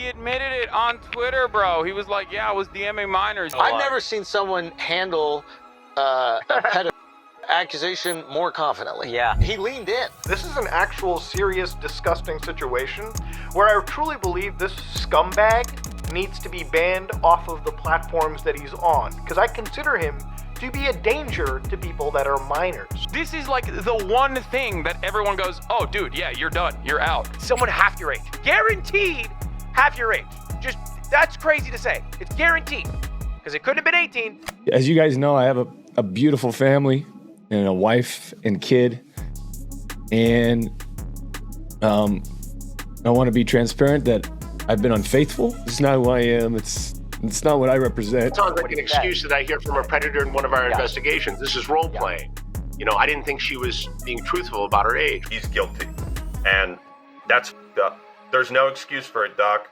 He admitted it on Twitter, bro. He was like, yeah, I was DMing minors. I've never seen someone handle a pedophile accusation more confidently. Yeah. He leaned in. This is an actual serious, disgusting situation where I truly believe this scumbag needs to be banned off of the platforms that he's on, because I consider him to be a danger to people that are minors. This is like the one thing that everyone goes, oh, dude, yeah, you're done. You're out. Someone half your age. Guaranteed half your age. Just, that's crazy to say. It's guaranteed. Because it couldn't have been 18. As you guys know, I have a beautiful family and a wife and kid. And I want to be transparent that I've been unfaithful. It's not who I am. It's not what I represent. It sounds like an excuse that I hear from a predator in one of our investigations. This is role playing. You know, I didn't think she was being truthful about her age. He's guilty. And that's fucked up. There's no excuse for it, Doc.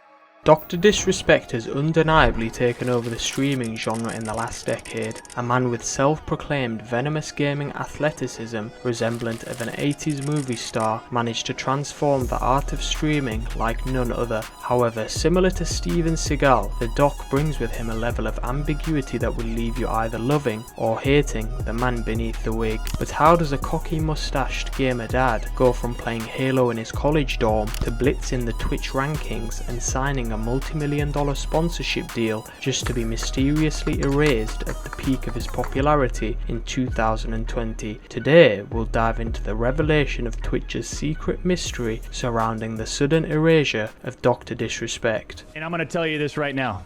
DrDisrespect has undeniably taken over the streaming genre in the last decade. A man with self-proclaimed venomous gaming athleticism, resemblant of an 80s movie star, managed to transform the art of streaming like none other. However, similar to Steven Seagal, the Doc brings with him a level of ambiguity that will leave you either loving or hating the man beneath the wig. But how does a cocky mustached gamer dad go from playing Halo in his college dorm to blitzing the Twitch rankings and signing a multi-million-dollar sponsorship deal just to be mysteriously erased at the peak of his popularity in 2020? Today we'll dive into the revelation of Twitch's secret mystery surrounding the sudden erasure of DrDisrespect. And I'm going to tell you this right now.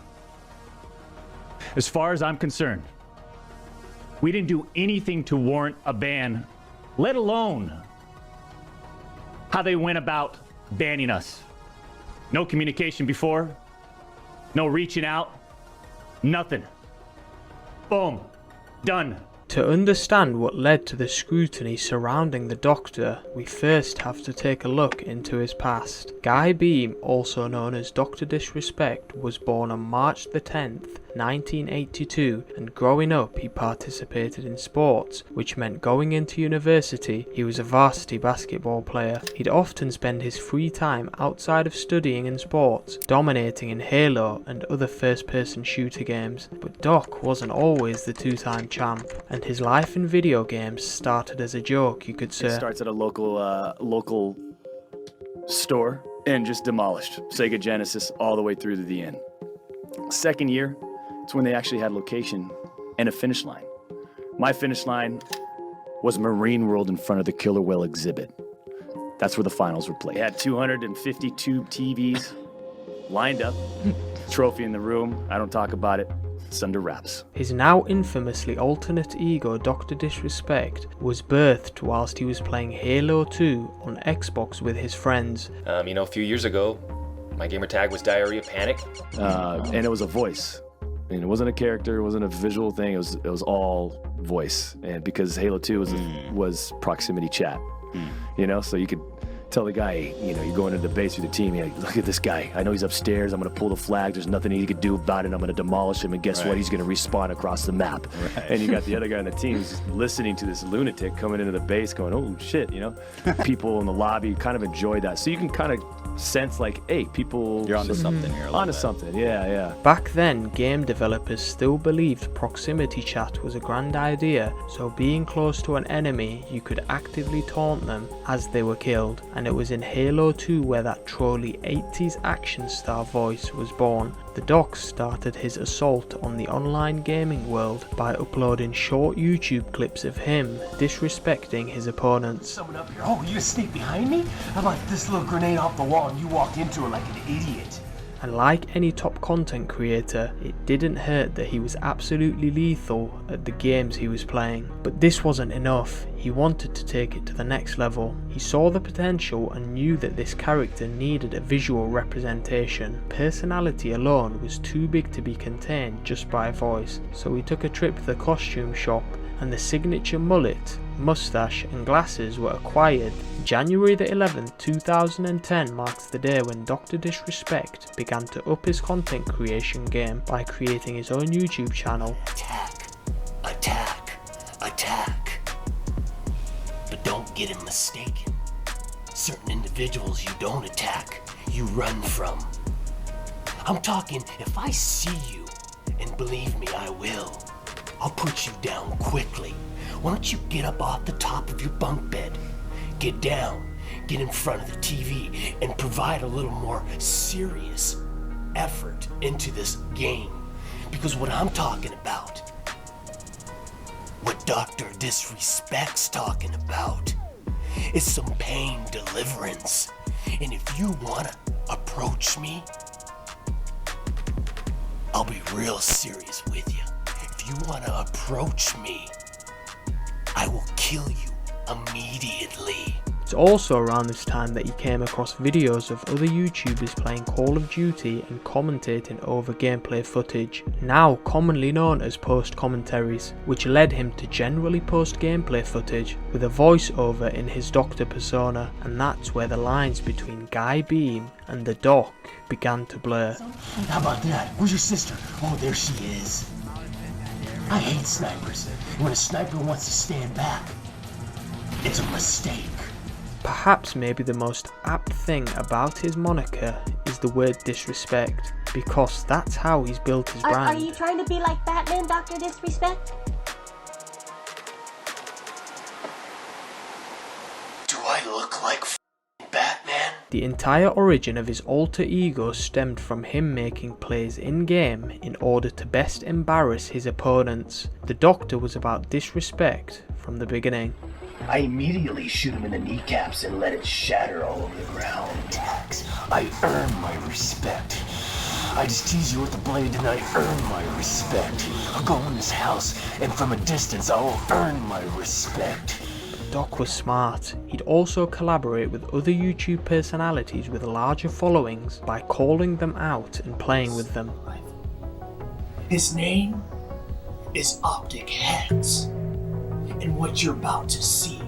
As far as I'm concerned, we didn't do anything to warrant a ban, let alone how they went about banning us. No communication before, no reaching out, nothing. Boom, done. To understand what led to the scrutiny surrounding the Doctor, we first have to take a look into his past. Guy Beam, also known as DrDisrespect, was born on March the 10th, 1982, and growing up he participated in sports, which meant going into university he was a varsity basketball player. He'd often spend his free time outside of studying in sports, dominating in Halo and other first-person shooter games. But Doc wasn't always the two-time champ, and his life in video games started as a joke, you could say. It starts at a local store and just demolished. Sega Genesis all the way through to the end. Second year, it's when they actually had location and a finish line. My finish line was Marine World in front of the Killer Whale exhibit. That's where the finals were played. They had 252 TVs lined up, trophy in the room. I don't talk about it. It's under wraps. His now infamously alternate ego DrDisrespect was birthed whilst he was playing Halo 2 on Xbox with his friends. A few years ago, my gamer tag was Diarrhea Panic. And it was a voice. And it wasn't a character, it wasn't a visual thing, it was all voice. And because Halo 2 was proximity chat. So you could tell the guy, you're going into the base with the team, you're like, look at this guy. I know he's upstairs. I'm going to pull the flag. There's nothing he could do about it. I'm going to demolish him. And guess what? He's going to respawn across the map. Right. And you got the other guy on the team who's just listening to this lunatic coming into the base going, oh, shit, People in the lobby kind of enjoy that. So you can kind of sense like, hey, people... You're onto something here. Onto something, yeah. Back then, game developers still believed proximity chat was a grand idea, so being close to an enemy, you could actively taunt them as they were killed. And it was in Halo 2 where that truly 80s action star voice was born. The Doc started his assault on the online gaming world by uploading short YouTube clips of him disrespecting his opponents. Someone up here. Oh, you sneak behind me? I left this little grenade off the wall and you walked into it like an idiot. And like any top content creator, it didn't hurt that he was absolutely lethal at the games he was playing. But this wasn't enough. He wanted to take it to the next level. He saw the potential and knew that this character needed a visual representation. Personality alone was too big to be contained just by voice, so he took a trip to the costume shop and the signature mullet, mustache and glasses were acquired. January the 11th, 2010 marks the day when DrDisrespect began to up his content creation game by creating his own YouTube channel. Attack. But don't get it mistaken. Certain individuals you don't attack, you run from. I'm talking, if I see you, and believe me, I will, I'll put you down quickly. Why don't you get up off the top of your bunk bed, get down, get in front of the TV, and provide a little more serious effort into this game. Because what I'm talking about, what DrDisrespect's talking about, is some pain deliverance. And if you wanna approach me, I'll be real serious with you. If you wanna approach me, I will kill you immediately. It's also around this time that he came across videos of other YouTubers playing Call of Duty and commentating over gameplay footage, now commonly known as post commentaries, which led him to generally post gameplay footage with a voiceover in his Doctor persona, and that's where the lines between Guy Beam and the Doc began to blur. How about that? Where's your sister? Oh, there she is. I hate snipers. When a sniper wants to stand back, it's a mistake. Perhaps maybe the most apt thing about his moniker is the word disrespect, because that's how he's built his brand. Are you trying to be like Batman, Dr. Disrespect? Do I look like Batman? The entire origin of his alter ego stemmed from him making plays in-game in order to best embarrass his opponents. The Doctor was about disrespect from the beginning. I immediately shoot him in the kneecaps and let it shatter all over the ground. Tax. I earn my respect. I just tease you with the blade and I earn my respect. I'll go in this house and from a distance I will earn my respect. Doc was smart. He'd also collaborate with other YouTube personalities with larger followings by calling them out and playing with them. His name is Optic Heads. And what you're about to see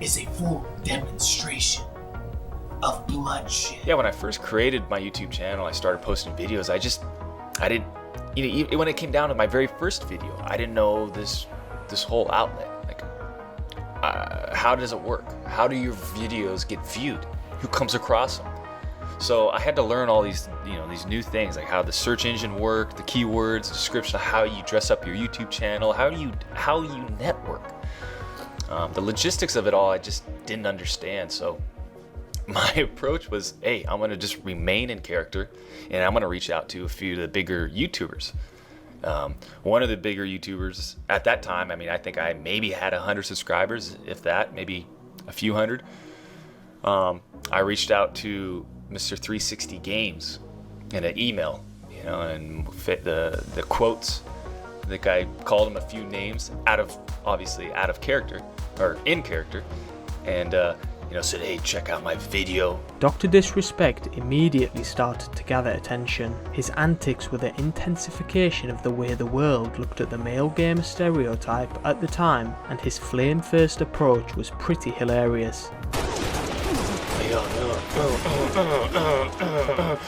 is a full demonstration of bloodshed. Yeah, when I first created my YouTube channel, I started posting videos. I didn't, you know, when it came down to my very first video, I didn't know this whole outlet. Like, how does it work? How do your videos get viewed? Who comes across them? So I had to learn all these, these new things, like how the search engine worked, the keywords, the description, how you dress up your YouTube channel, how you network. The logistics of it all, I just didn't understand. So my approach was, hey, I'm gonna just remain in character, and I'm gonna reach out to a few of the bigger YouTubers. One of the bigger YouTubers at that time, I think I maybe had 100 subscribers, if that, maybe a few hundred. I reached out to Mr. 360 Games in an email, and fit the quotes. The guy called him a few names obviously out of character, or in character, and said, hey, check out my video. Dr. Disrespect immediately started to gather attention. His antics were the intensification of the way the world looked at the male gamer stereotype at the time, and his flame-first approach was pretty hilarious.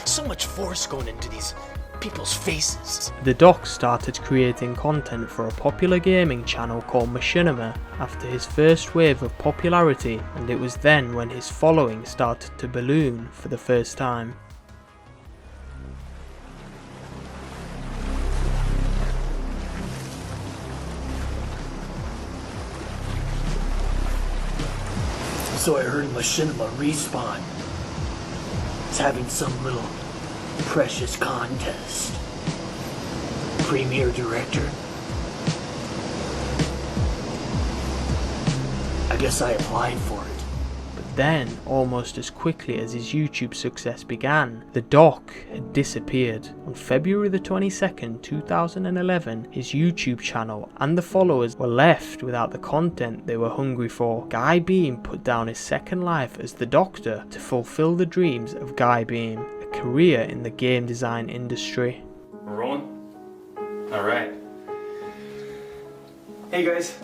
So much force going into these people's faces. The Doc started creating content for a popular gaming channel called Machinima after his first wave of popularity, and it was then when his following started to balloon for the first time. So I heard Machinima Respawn is having some little precious contest. Premier director. I guess I applied for it. But then, almost as quickly as his YouTube success began, the Doc had disappeared. On February the 22nd, 2011, his YouTube channel and the followers were left without the content they were hungry for. Guy Beam put down his second life as the Doctor to fulfill the dreams of Guy Beam, a career in the game design industry. We're rolling? Alright. Hey guys,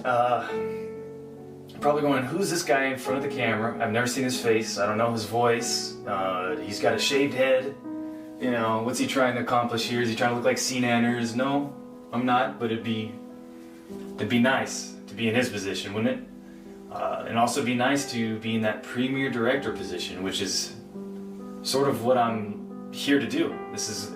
probably going, who's this guy in front of the camera? I've never seen his face, I don't know his voice, he's got a shaved head, what's he trying to accomplish here? Is he trying to look like Scene Anners? No, I'm not, but it'd be nice to be in his position, wouldn't it? And also be nice to be in that premier director position, which is sort of what I'm here to do. This is,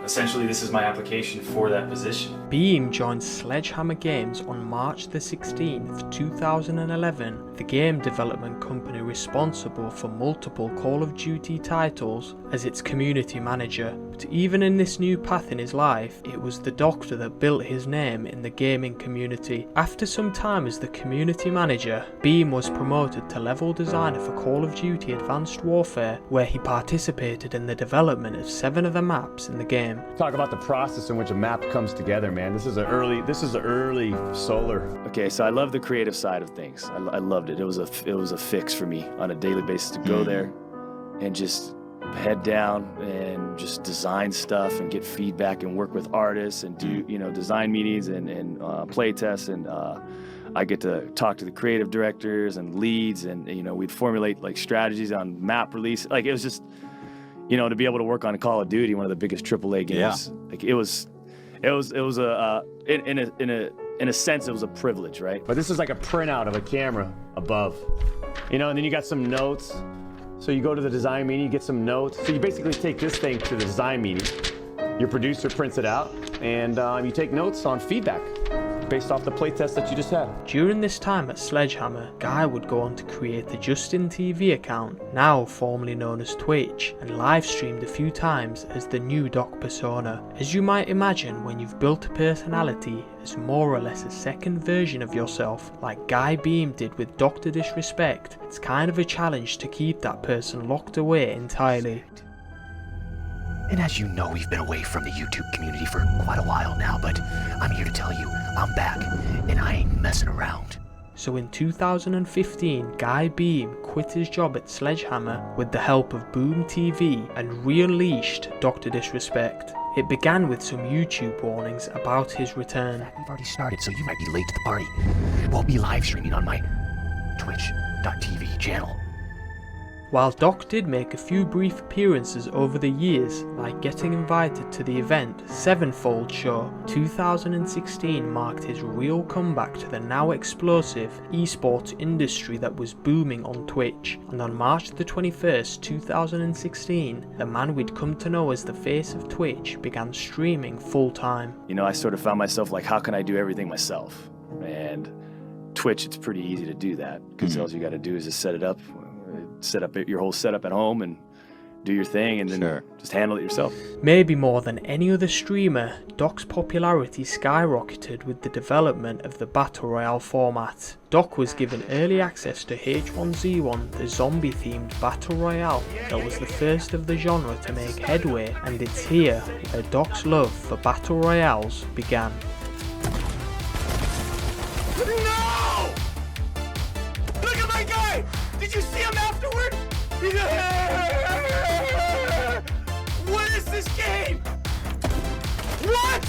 essentially this is my application for that position. Beam joined Sledgehammer Games on March the 16th, 2011, the game development company responsible for multiple Call of Duty titles, as its community manager. But even in this new path in his life, it was the doctor that built his name in the gaming community. After some time as the community manager, Beam was promoted to level designer for Call of Duty Advanced Warfare, where he participated in the development of 7 of the maps in the game. Talk about the process in which a map comes together, man. This is the early solar. Okay, so I love the creative side of things. I loved it. It was a fix for me on a daily basis to go there and just head down and just design stuff and get feedback and work with artists and do design meetings and play tests, and I get to talk to the creative directors and leads, and we'd formulate like strategies on map release. Like it was just to be able to work on Call of Duty, one of the biggest AAA games. Yeah. Like it was in a sense it was a privilege, right? But this is like a printout of a camera above, and then you got some notes. So you go to the design meeting, you get some notes. So you basically take this thing to the design meeting. Your producer prints it out, and you take notes on feedback based off the playtest that you just had. During this time at Sledgehammer, Guy would go on to create the Justin TV account, now formerly known as Twitch, and live streamed a few times as the new Doc persona. As you might imagine, when you've built a personality as more or less a second version of yourself, like Guy Beam did with DrDisrespect, it's kind of a challenge to keep that person locked away entirely. And as you know, we've been away from the YouTube community for quite a while now, but I'm here to tell you, I'm back, and I ain't messing around. So in 2015, Guy Beam quit his job at Sledgehammer with the help of Boom TV and re-unleashed DrDisrespect. It began with some YouTube warnings about his return. We've already started, so you might be late to the party. We'll be live streaming on my Twitch.tv channel. While Doc did make a few brief appearances over the years, like getting invited to the event Sevenfold Show, 2016 marked his real comeback to the now explosive esports industry that was booming on Twitch, and on March the 21st, 2016, the man we'd come to know as the face of Twitch began streaming full time. I sort of found myself like, how can I do everything myself? And Twitch, it's pretty easy to do that, because all you got to do is just set up your whole setup at home and do your thing, and then just handle it yourself. Maybe more than any other streamer, Doc's popularity skyrocketed with the development of the Battle Royale format. Doc was given early access to H1Z1, the zombie-themed Battle Royale that was the first of the genre to make headway, and it's here where Doc's love for Battle Royales began. No! Look at my guy! Did you see him afterward? What is this game? What?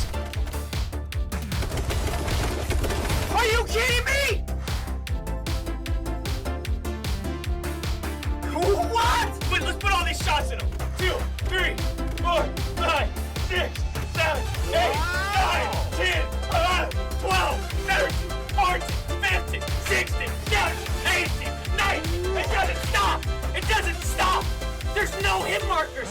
Are you kidding me? What? Wait, let's put all these shots in them. 2, 3, 4, 5, 6, 7, 8, 9, 10, 11, 12, 13, 14, 15, 16, 17, 18, 19. It doesn't stop! It doesn't stop! There's no hit markers!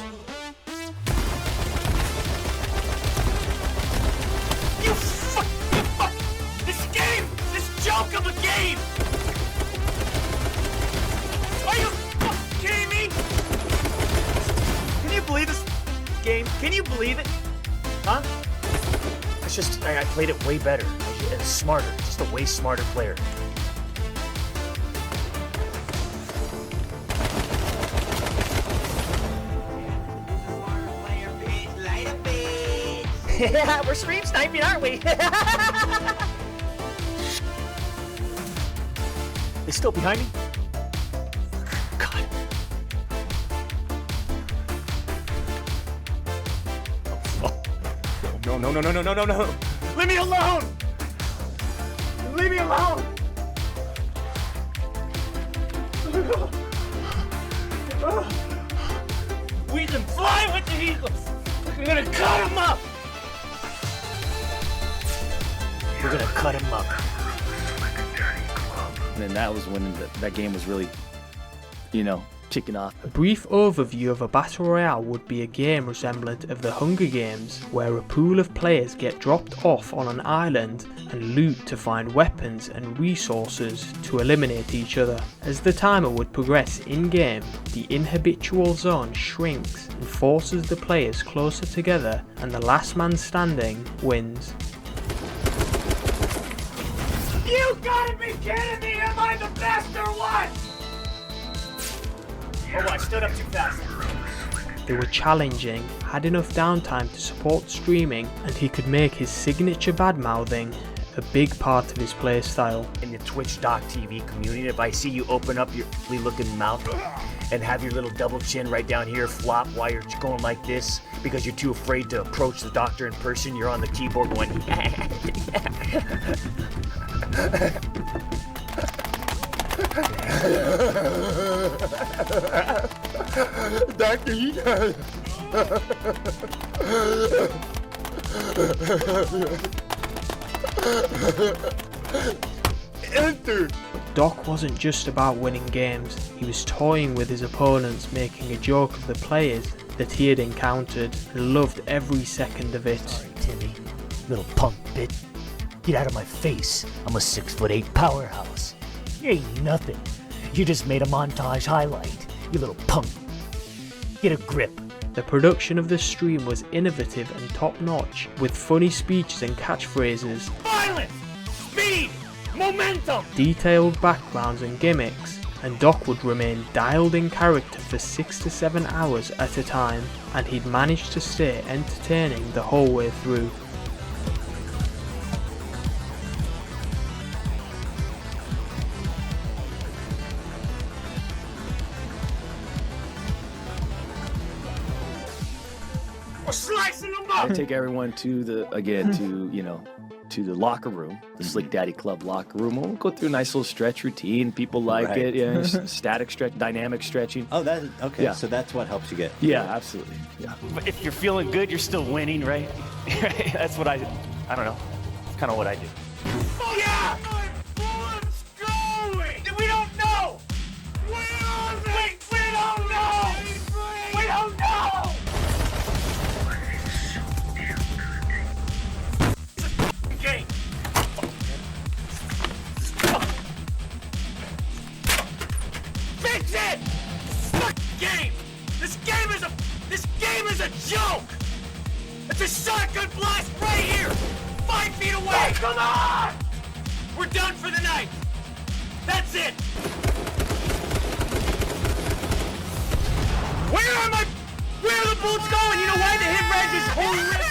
You fuck! This game! This junk of a game! Are you fucking kidding me? Can you believe this game? Can you believe it? Huh? It's just, I played it way better. Smarter. Just a way smarter player. Yeah, we're stream sniping, aren't we? They still behind me? God. Oh, no. Leave me alone! Leave me alone! We can fly with the eagles! We're gonna cut him up! We're gonna cut him up. And that was when that game was really, kicking off. A brief overview of a battle royale would be a game resemblant of the Hunger Games, where a pool of players get dropped off on an island and loot to find weapons and resources to eliminate each other. As the timer would progress in-game, the inhabitual zone shrinks and forces the players closer together, and the last man standing wins. You gotta be kidding me! Am I the best or what? Oh, I stood up too fast. They were challenging, had enough downtime to support streaming, and he could make his signature bad-mouthing a big part of his playstyle. In the Twitch Doc TV community, if I see you open up your ugly-looking mouth and have your little double chin right down here flop while you're going like this because you're too afraid to approach the doctor in person, you're on the keyboard going Doctor, you got Enter! Doc wasn't just about winning games, he was toying with his opponents, making a joke of the players that he had encountered, and loved every second of it. Sorry, Timmy. Little punk bit. Get out of my face. I'm a 6'8" powerhouse. You ain't nothing. You just made a montage highlight, you little punk. Get a grip. The production of the stream was innovative and top-notch, with funny speeches and catchphrases, violence, speed, momentum, detailed backgrounds and gimmicks, and Doc would remain dialed in character for 6 to 7 hours at a time, and he'd managed to stay entertaining the whole way through. we're slicing them up. I take everyone to the to the locker room, the Slick Daddy Club locker room. We'll go through a nice little stretch routine. People like Right. it. Yeah, static stretch, dynamic stretching. Oh, that okay. Yeah. So that's what helps you get. Yeah, absolutely. Yeah. But if you're feeling good, you're still winning, right? That's what I don't know. It's kind of what I do. Oh, yeah! My bullets going! We don't know! We don't know! We don't know! Game. Fix it! Fucking game! This game is a joke! It's a shotgun blast right here! 5 feet away! Hey, come on! We're done for the night! That's it! Where are the bullets going? You know why the hit range is horrific?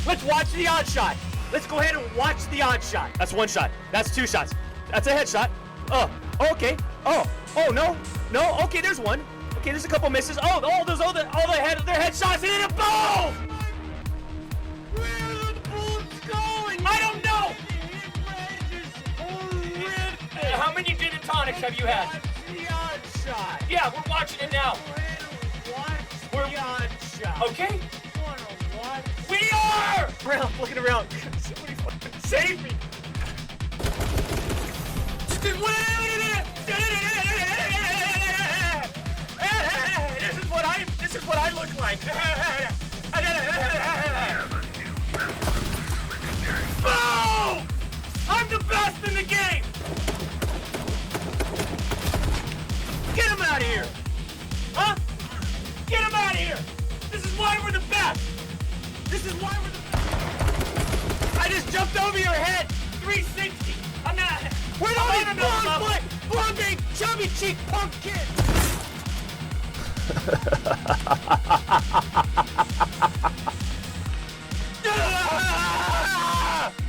Let's watch the odd shot. Let's go ahead and watch the odd shot. That's one shot. That's two shots. That's a headshot. Oh, okay. Oh, no. Okay, there's one. Okay, there's a couple misses. They're headshots, and then a boom! Where are the bullets going? I don't know. How many gin and tonics have you had? Watch the odd shot. Yeah, we're watching it now. Watch the odd shot. Okay. We are! Looking around. Somebody fucking save me! This is what I look like. Boom! I'm the best in the game! Get him out of here! Huh? Get him out of here! This is why we're the best! This is why we're the best! I just jumped over your head! 360! I'm not... We're not blonde, big, chubby cheek punk kid!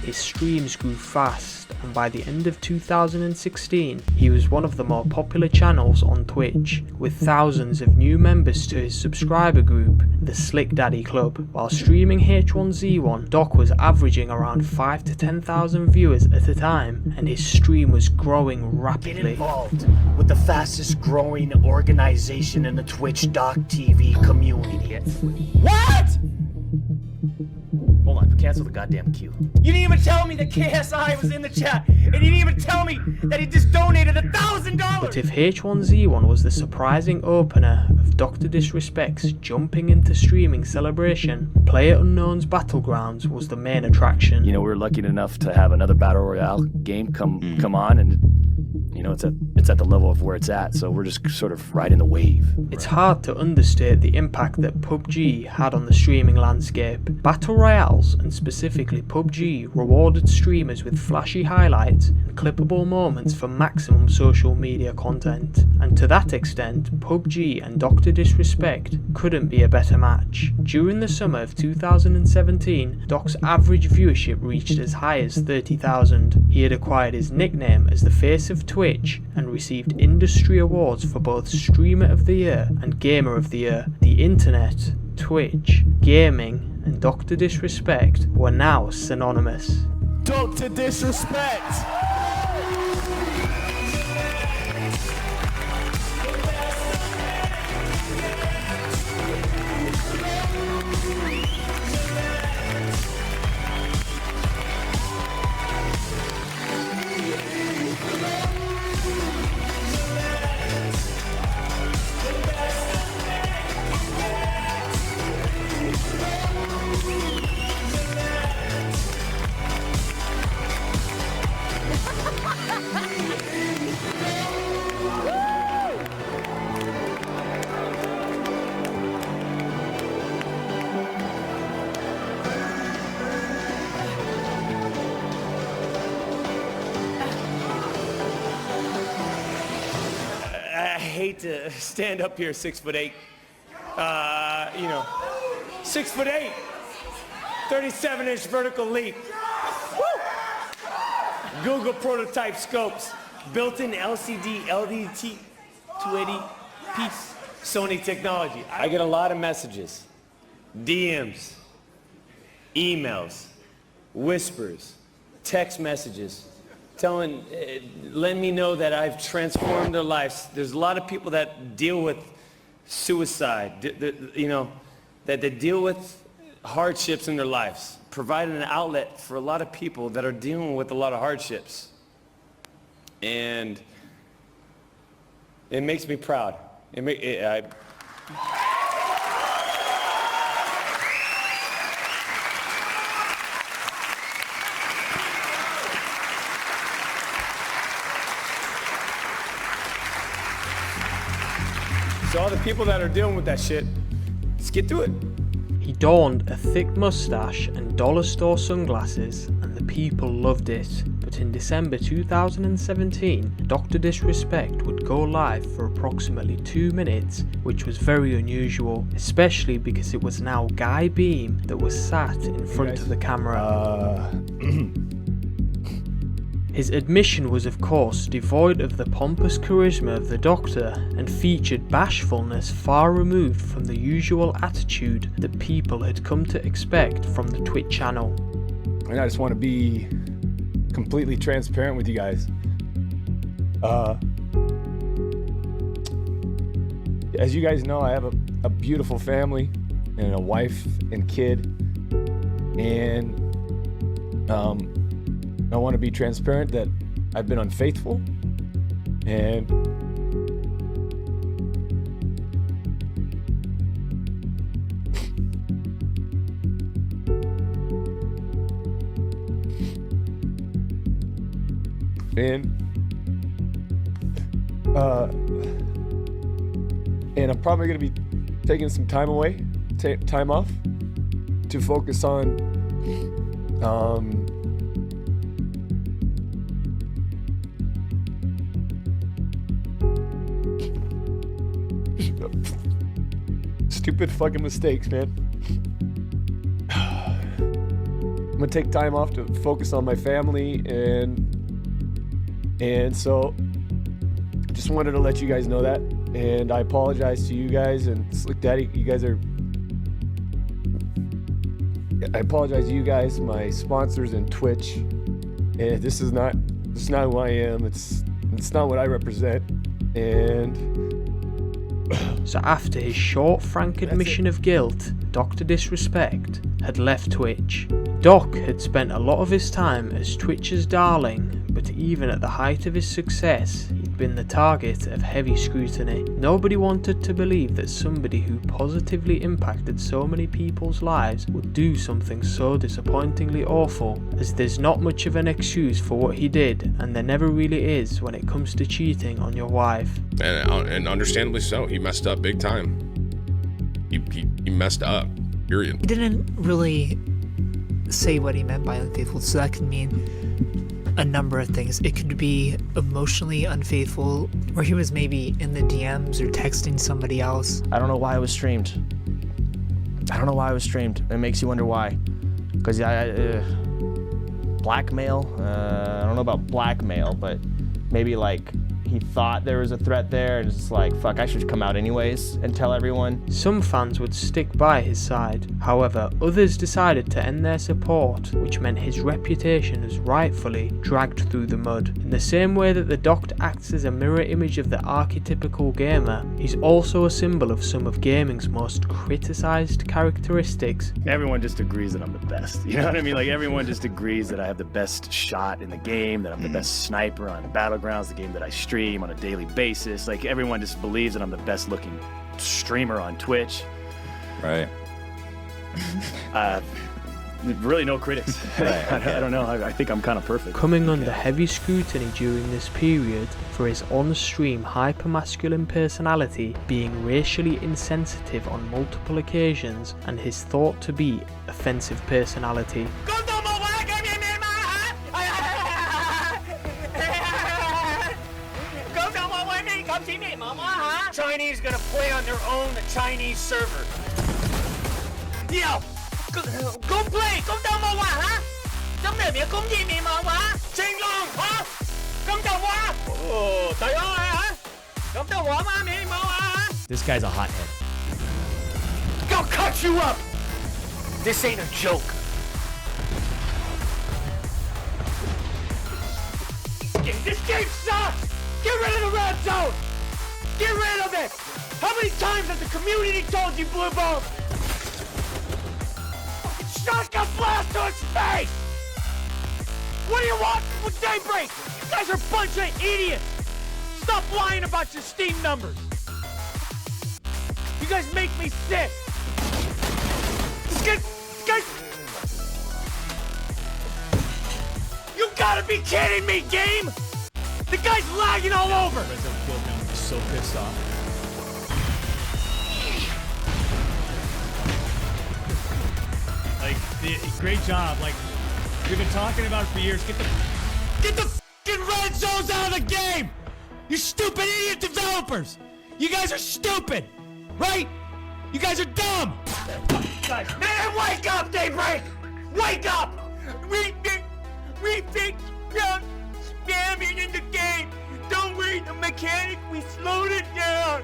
His streams grew fast, and by the end of 2016, he was one of the more popular channels on Twitch, with thousands of new members to his subscriber group, the Slick Daddy Club. While streaming H1Z1, Doc was averaging around 5 to 10,000 viewers at a time, and his stream was growing rapidly. Get involved with the fastest growing organization in the Twitch Doc TV community. What? Hold on. cancel the goddamn queue. You didn't even tell me that KSI was in the chat, and you didn't even tell me that he just donated $1,000. But if H1Z1 was the surprising opener of Dr. Disrespect's jumping into streaming celebration, PlayerUnknown's Battlegrounds was the main attraction. You know, we were lucky enough to have another Battle Royale game come on, and you know, it's at the level of where it's at, so we're just sort of riding the wave. It's hard to understate the impact that PUBG had on the streaming landscape. Battle Royales, and specifically PUBG, rewarded streamers with flashy highlights and clippable moments for maximum social media content. And to that extent, PUBG and Dr. Disrespect couldn't be a better match. During the summer of 2017, Doc's average viewership reached as high as 30,000. He had acquired his nickname as the face of Twitch and received industry awards for both Streamer of the Year and Gamer of the Year. The internet, Twitch, gaming, and Dr. Disrespect were now synonymous. Dr. Disrespect. I hate to stand up here 6'8". 6'8". 37-inch vertical leap. Woo! Google prototype scopes. Built-in LCD LDT 280p Sony technology. I get a lot of messages, DMs, emails, whispers, text messages, letting me know that I've transformed their lives. There's a lot of people that deal with suicide, that deal with hardships in their lives, providing an outlet for a lot of people that are dealing with a lot of hardships. And it makes me proud. So all the people that are dealing with that shit, let's get through it. He donned a thick mustache and dollar store sunglasses, and the people loved it. But in December 2017, Dr. Disrespect would go live for approximately 2 minutes, which was very unusual, especially because it was now Guy Beam that was sat in front of the camera. His admission was of course devoid of the pompous charisma of the Doctor and featured bashfulness far removed from the usual attitude that people had come to expect from the Twitch channel. And I just want to be completely transparent with you guys. As you guys know, I have a beautiful family and a wife and kid, and I want to be transparent that I've been unfaithful, and I'm probably going to be taking some time away, time off, to focus on stupid fucking mistakes, man. I'm gonna take time off to focus on my family, and so just wanted to let you guys know that, and I apologize to you guys and Slick Daddy. I apologize to you guys, my sponsors and Twitch. And this is not who I am. It's not what I represent. And so after his short, frank admission of guilt, Dr. Disrespect had left Twitch. Doc had spent a lot of his time as Twitch's darling, but even at the height of his success, he'd been the target of heavy scrutiny. Nobody wanted to believe that somebody who positively impacted so many people's lives would do something so disappointingly awful, as there's not much of an excuse for what he did, and there never really is when it comes to cheating on your wife. And understandably so. He messed up big time. He messed up, period. He didn't really say what he meant by unfaithful, so that could mean a number of things. It could be emotionally unfaithful, where he was maybe in the DMs or texting somebody else. I don't know why it was streamed. It makes you wonder why. Because blackmail? I don't know about blackmail, but maybe like he thought there was a threat there and it's just like, fuck, I should come out anyways and tell everyone. Some fans would stick by his side. However, others decided to end their support, which meant his reputation was rightfully dragged through the mud. In the same way that the Doc acts as a mirror image of the archetypical gamer, he's also a symbol of some of gaming's most criticized characteristics. Everyone just agrees that I'm the best. You know what I mean? Like, everyone just agrees that I have the best shot in the game, that I'm the best sniper on Battlegrounds, the game that I stream on a daily basis. Like, everyone just believes that I'm the best looking streamer on Twitch. Right. Really no critics. Right, okay. I don't know. I think I'm kind of perfect. Coming under heavy scrutiny during this period for his on-stream hyper-masculine personality, being racially insensitive on multiple occasions, and his thought to be offensive personality. Chinese gonna play on their own Chinese server. Yo, go play, go down my way, huh? Come there, me, come get me, my way. Ching long, huh? Come down, oh, huh? Come down, me, my. This guy's a hothead. Go cut you up. This ain't a joke. This game sucks. Get rid of the red zone. Get rid of it! How many times has the community told you, Blue Ball? Shotgun blast to his face! What do you want with Daybreak? You guys are a bunch of idiots! Stop lying about your Steam numbers! You guys make me sick! This guy... You gotta be kidding me, game! The guy's lagging all over! So pissed off. Like, great job. Like, we've been talking about it for years. Get the fucking red zones out of the game! You stupid idiot developers! You guys are stupid! Right? You guys are dumb! Guys, man, wake up, Daybreak! Wake up! We've been spamming in the game! Don't worry, the mechanic, we slowed it down.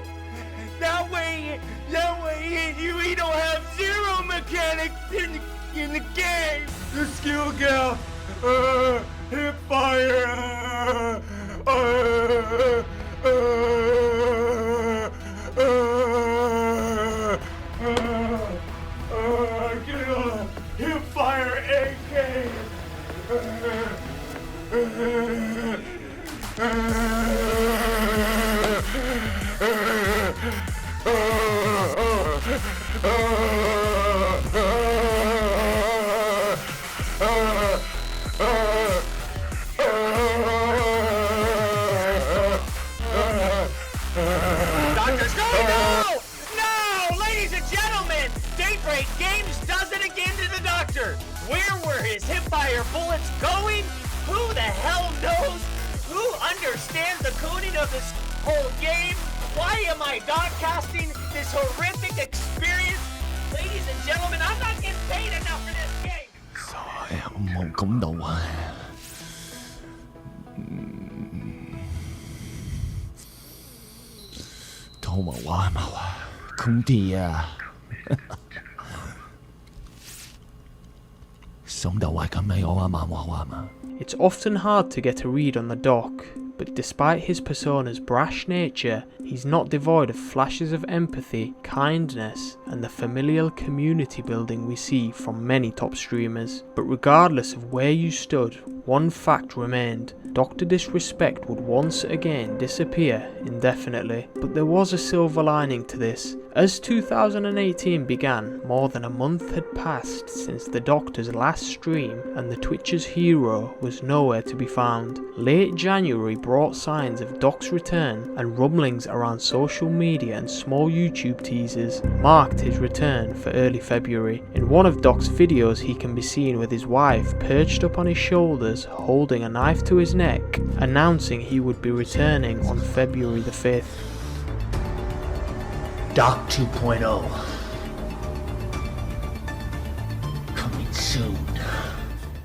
That way, we don't have zero mechanics in the game. The skill gap, hip fire, get on hip fire AK. Doctors, no! Ladies and gentlemen, Daybreak Games does it again to the doctor. Where were his hipfire bullets going? Who the hell knows? Who understands the coding of this whole game? Why am I broadcasting this horrific experience? Ladies and gentlemen, I'm not getting paid enough for this game. It's often hard to get a read on the Doc, but despite his persona's brash nature, he's not devoid of flashes of empathy, kindness, and the familial community building we see from many top streamers. But regardless of where you stood, one fact remained: DrDisrespect would once again disappear indefinitely. But there was a silver lining to this. As 2018 began, more than a month had passed since the Doctor's last stream, and the Twitch's hero was nowhere to be found. Late January brought signs of Doc's return, and rumblings around social media and small YouTube teasers marked his return for early February. In one of Doc's videos, he can be seen with his wife perched up on his shoulders, holding a knife to his neck, announcing he would be returning on February the 5th. Doc 2.0. Coming soon.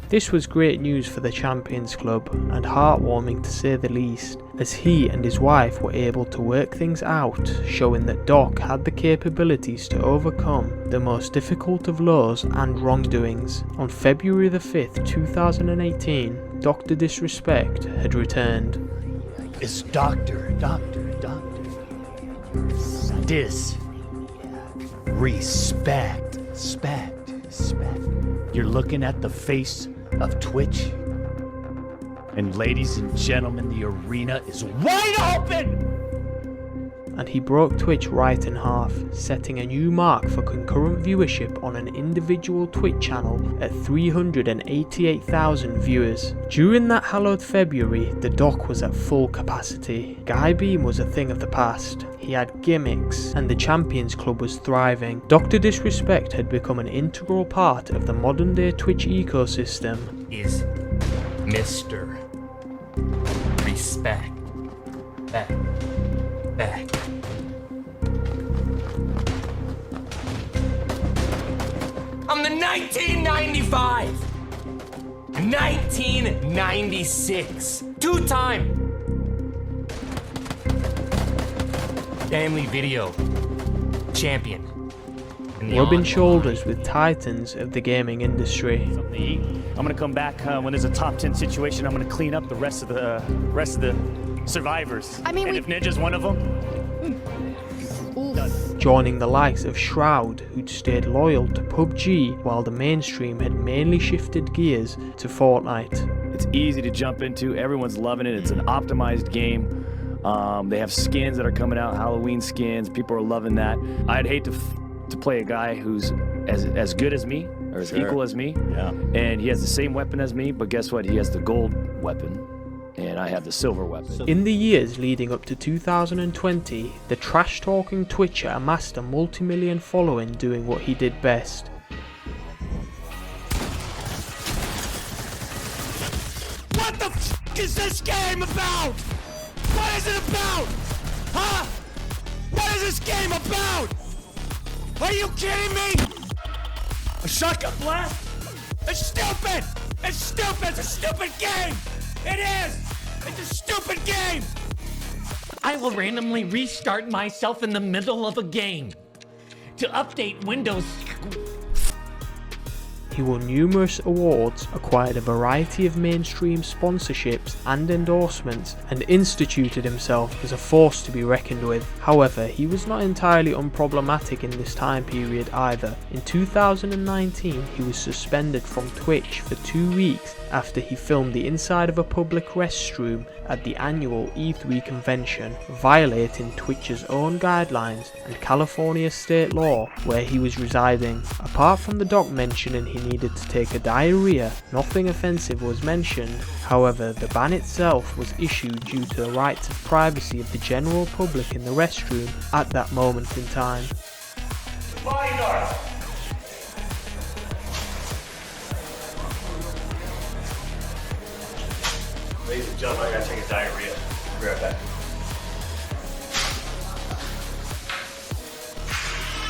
This was great news for the Champions Club, and heartwarming to say the least, as he and his wife were able to work things out, showing that Doc had the capabilities to overcome the most difficult of lows and wrongdoings. On February the 5th, 2018, DrDisrespect had returned. It's Doctor. Respect. You're looking at the face of Twitch. And ladies and gentlemen, the arena is wide open! And he broke Twitch right in half, setting a new mark for concurrent viewership on an individual Twitch channel at 388,000 viewers. During that hallowed February, the Doc was at full capacity. Guy Beam was a thing of the past. He had gimmicks, and the Champions Club was thriving. DrDisrespect had become an integral part of the modern day Twitch ecosystem. Is Mr. Respect. Back. I'm the 1995, 1996, two-time family video champion. Rubbing shoulders with titans of the gaming industry. I'm gonna come back when there's a top 10 situation. I'm gonna clean up the rest of the survivors. I mean, and if Ninja's one of them, joining the likes of Shroud, who'd stayed loyal to PUBG while the mainstream had mainly shifted gears to Fortnite. It's easy to jump into. Everyone's loving it. It's an optimized game. They have skins that are coming out, Halloween skins. People are loving that. I'd hate to play a guy who's as good as me or as equal as me. Yeah. And he has the same weapon as me, but guess what? He has the gold weapon. And I have the silver weapon. In the years leading up to 2020, the trash-talking Twitcher amassed a multi-million following doing what he did best. What the f*** is this game about? What is it about? Huh? What is this game about? Are you kidding me? A shotgun blast? It's stupid! It's stupid! It's a stupid game! It is! It's a stupid game! I will randomly restart myself in the middle of a game to update Windows. He won numerous awards, acquired a variety of mainstream sponsorships and endorsements, and instituted himself as a force to be reckoned with. However, he was not entirely unproblematic in this time period either. In 2019, he was suspended from Twitch for 2 weeks after he filmed the inside of a public restroom at the annual E3 convention, violating Twitch's own guidelines and California state law where he was residing. Apart from the doc mentioning he needed to take a diarrhea, nothing offensive was mentioned. However, the ban itself was issued due to the rights of privacy of the general public in the restroom at that moment in time. Bodyguard! ladies and gentlemen, I gotta take a diarrhea. Be right back.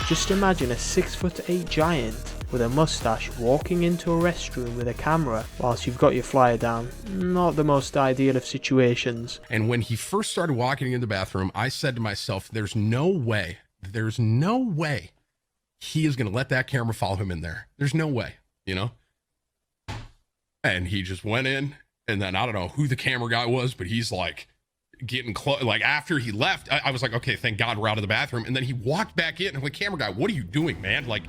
Just imagine a 6'8" giant with a mustache walking into a restroom with a camera whilst you've got your flyer down. Not the most ideal of situations. And when he first started walking in the bathroom, I said to myself, there's no way he is going to let that camera follow him in there. There's no way, you know? And he just went in, and then I don't know who the camera guy was, but he's like, getting close. Like after he left, I was like, okay, thank God we're out of the bathroom. And then he walked back in. I'm like, camera guy, what are you doing, man? Like,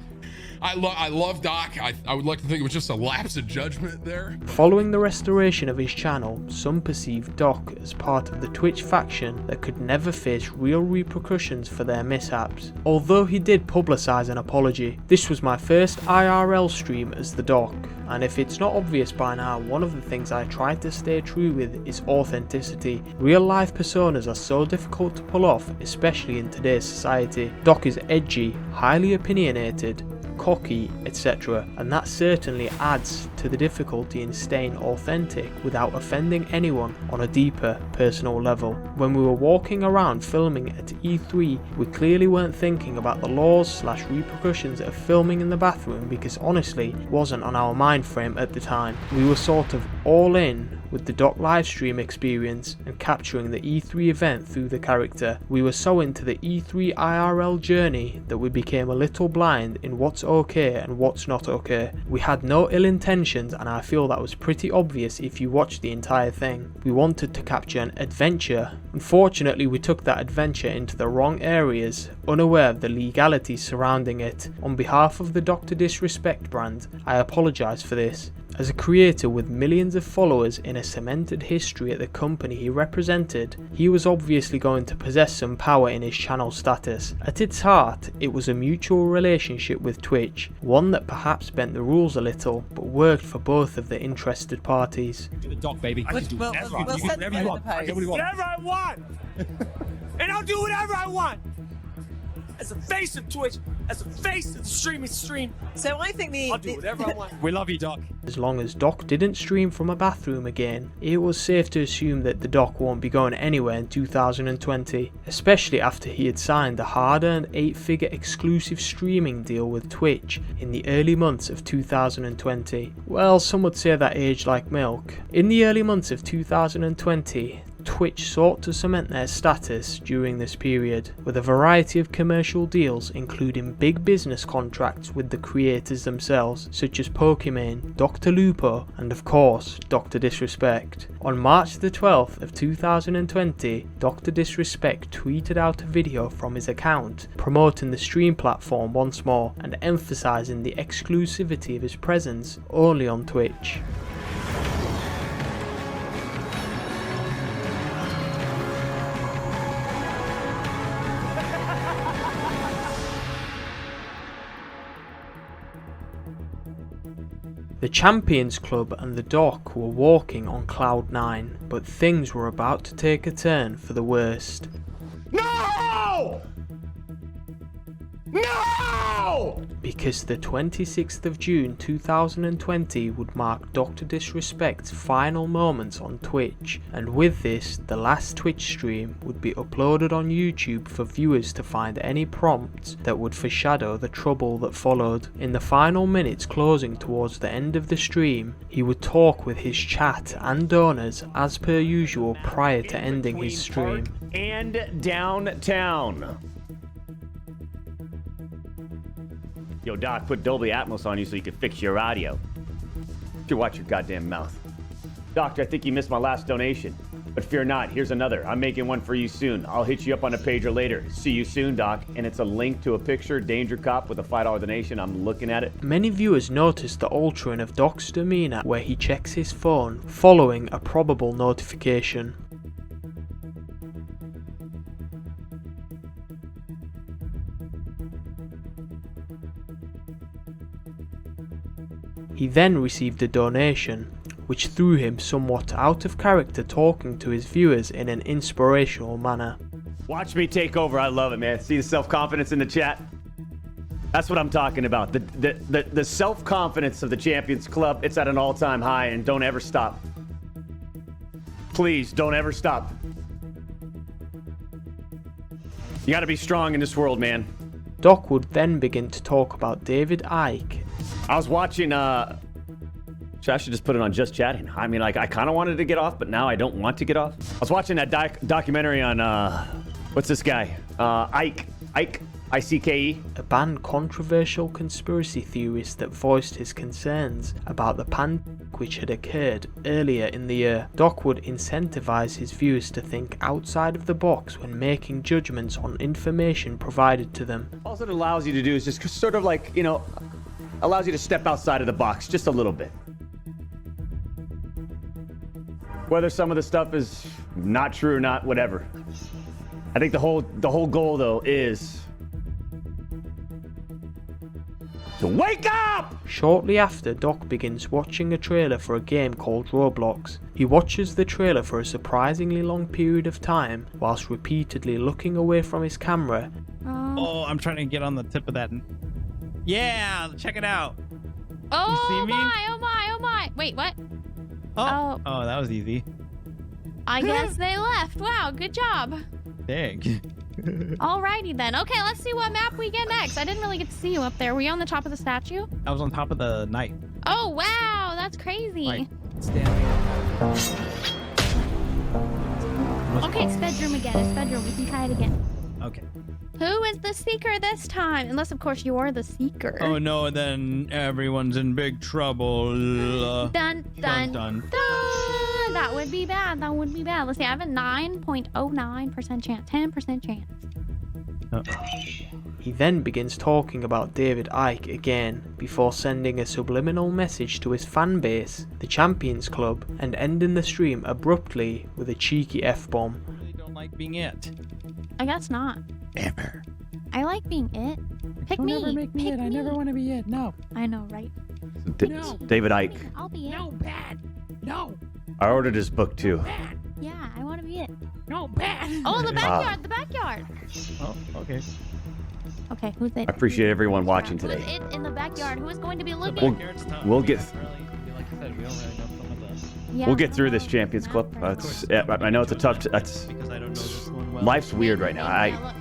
I love Doc. I would like to think it was just a lapse of judgment there. Following the restoration of his channel, some perceived Doc as part of the Twitch faction that could never face real repercussions for their mishaps. Although he did publicise an apology. This was my first IRL stream as the Doc, and if it's not obvious by now, one of the things I tried to stay true with is authenticity. Real life personas are so difficult to pull off, especially in today's society. Doc is edgy, highly opinionated, cocky, etc., and that certainly adds to the difficulty in staying authentic without offending anyone on a deeper personal level. When we were walking around filming at E3, we clearly weren't thinking about the laws / repercussions of filming in the bathroom because honestly it wasn't on our mind frame at the time. We were sort of all in with the Doc livestream experience and capturing the E3 event through the character. We were so into the E3 IRL journey that we became a little blind in what's okay and what's not okay. We had no ill intentions, and I feel that was pretty obvious if you watched the entire thing. We wanted to capture an adventure. Unfortunately, we took that adventure into the wrong areas, unaware of the legalities surrounding it. On behalf of the DrDisrespect brand, I apologise for this. As a creator with millions of followers in a cemented history at the company he represented, he was obviously going to possess some power in his channel status. At its heart, it was a mutual relationship with Twitch, one that perhaps bent the rules a little, but worked for both of the interested parties. Do the Doc, baby. I can do whatever I want. Whatever you want. Whatever I want. And I'll do whatever I want. As a face of Twitch, as a face of the stream. So I think I'll do whatever I want. We love you, Doc. As long as Doc didn't stream from a bathroom again, it was safe to assume that the Doc won't be going anywhere in 2020, especially after he had signed the hard-earned 8-figure exclusive streaming deal with Twitch in the early months of 2020. Well, some would say that aged like milk. In the early months of 2020, Twitch sought to cement their status during this period with a variety of commercial deals, including big business contracts with the creators themselves, such as Pokimane, Dr. Lupo, and of course DrDisrespect. On March the 12th of 2020, DrDisrespect tweeted out a video from his account promoting the stream platform once more and emphasizing the exclusivity of his presence only on Twitch. The Champions Club and the Doc were walking on cloud 9, but things were about to take a turn for the worst. No! No! Because the 26th of June 2020 would mark DrDisrespect's final moments on Twitch, and with this, the last Twitch stream would be uploaded on YouTube for viewers to find any prompts that would foreshadow the trouble that followed. In the final minutes closing towards the end of the stream, he would talk with his chat and donors as per usual prior to ending his stream. And downtown. Yo, Doc, put Dolby Atmos on you so you can fix your audio. You watch your goddamn mouth. Doctor, I think you missed my last donation. But fear not, here's another. I'm making one for you soon. I'll hit you up on a pager later. See you soon, Doc. And it's a link to a picture, Danger Cop with a $5 donation. I'm looking at it. Many viewers noticed the altering of Doc's demeanor where he checks his phone following a probable notification. He then received a donation, which threw him somewhat out of character talking to his viewers in an inspirational manner. Watch me take over. I love it, man. See the self-confidence in the chat? That's what I'm talking about. The self-confidence of the Champions Club, it's at an all-time high, and don't ever stop. Please, don't ever stop. You gotta be strong in this world, man. Doc would then begin to talk about David Icke. I was watching, I should just put it on Just Chatting. I mean, like, I kind of wanted to get off, but now I don't want to get off. I was watching that documentary on, what's this guy? Ike. ICKE. A banned controversial conspiracy theorist that voiced his concerns about the pandemic which had occurred earlier in the year. Doc would incentivize his viewers to think outside of the box when making judgments on information provided to them. All it allows you to do is just sort of like, you know, allows you to step outside of the box just a little bit. Whether some of the stuff is not true or not, whatever. I think the whole goal though is to wake up! Shortly after, Doc begins watching a trailer for a game called Roblox. He watches the trailer for a surprisingly long period of time, whilst repeatedly looking away from his camera. Oh, I'm trying to get on the tip of that. Yeah, check it out. Oh you see me? my, oh my, oh my. Wait, what? Oh, that was easy. I guess they left. Wow, good job. Dang. Alrighty then. Okay, let's see what map we get next. I didn't really get to see you up there. Were you on the top of the statue? I was on top of the knight. Oh, wow, that's crazy. Like, standing. Okay, it's bedroom again. It's bedroom. We can try it again. Okay. Who is the seeker this time? Unless, of course, you are the seeker. Oh no, then everyone's in big trouble. Dun, dun, dun. That would be bad. That would be bad. Let's see, I have a 9.09% chance. 10% chance. He then begins talking about David Icke again, before sending a subliminal message to his fan base, the Champions Club, and ending the stream abruptly with a cheeky F-bomb. I really don't like being it. I guess not. Ever. I like being it. Pick me. Never make me it. I never want to be it. No. I know, right? David Icke. I'll be it. No, bad. No. I ordered his book too. Yeah, I want to be it. No, bad. Oh, the backyard. The backyard. Oh, okay. Okay, who's it? I appreciate everyone watching today. Who's it in the backyard? Who is going to be looking? We'll get. Yeah, We'll get through this Champions Club. I know it's a tough. That's. Life's weird right now.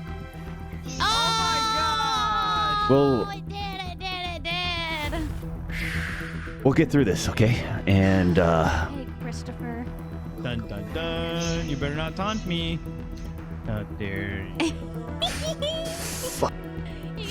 Oh We'll. it did. We'll get through this, okay? And Hey, Christopher. Dun dun dun. You better not taunt me. How dare you.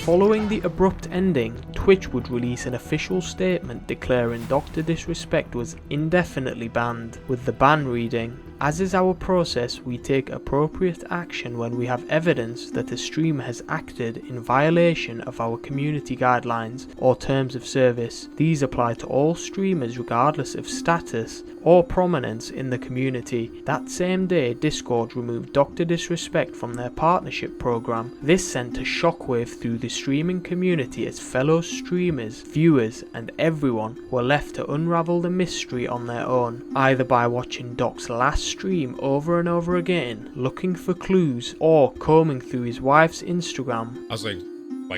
Following the abrupt ending, Twitch would release an official statement declaring DrDisrespect was indefinitely banned, with the ban reading, "As is our process, we take appropriate action when we have evidence that a streamer has acted in violation of our community guidelines or terms of service. These apply to all streamers regardless of status or prominence in the community." That same day, Discord removed DrDisrespect from their partnership program. This sent a shockwave through the streaming community as fellow streamers, viewers, and everyone were left to unravel the mystery on their own, either by watching Doc's last stream over and over again, looking for clues, or combing through his wife's Instagram. I was like,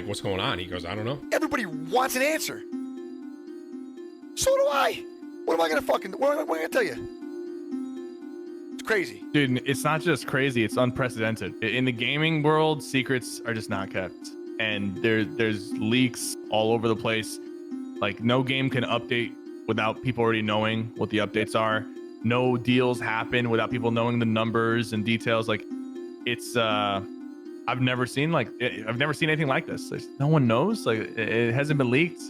what's going on? He goes, I don't know. Everybody wants an answer. So do I. What am I gonna tell you? It's crazy. Dude, it's not just crazy, it's unprecedented. In the gaming world, secrets are just not kept. And there's leaks all over the place. Like, no game can update without people already knowing what the updates are. No deals happen without people knowing the numbers and details. Like, it's I've never seen anything like this. No one knows. Like, it hasn't been leaked.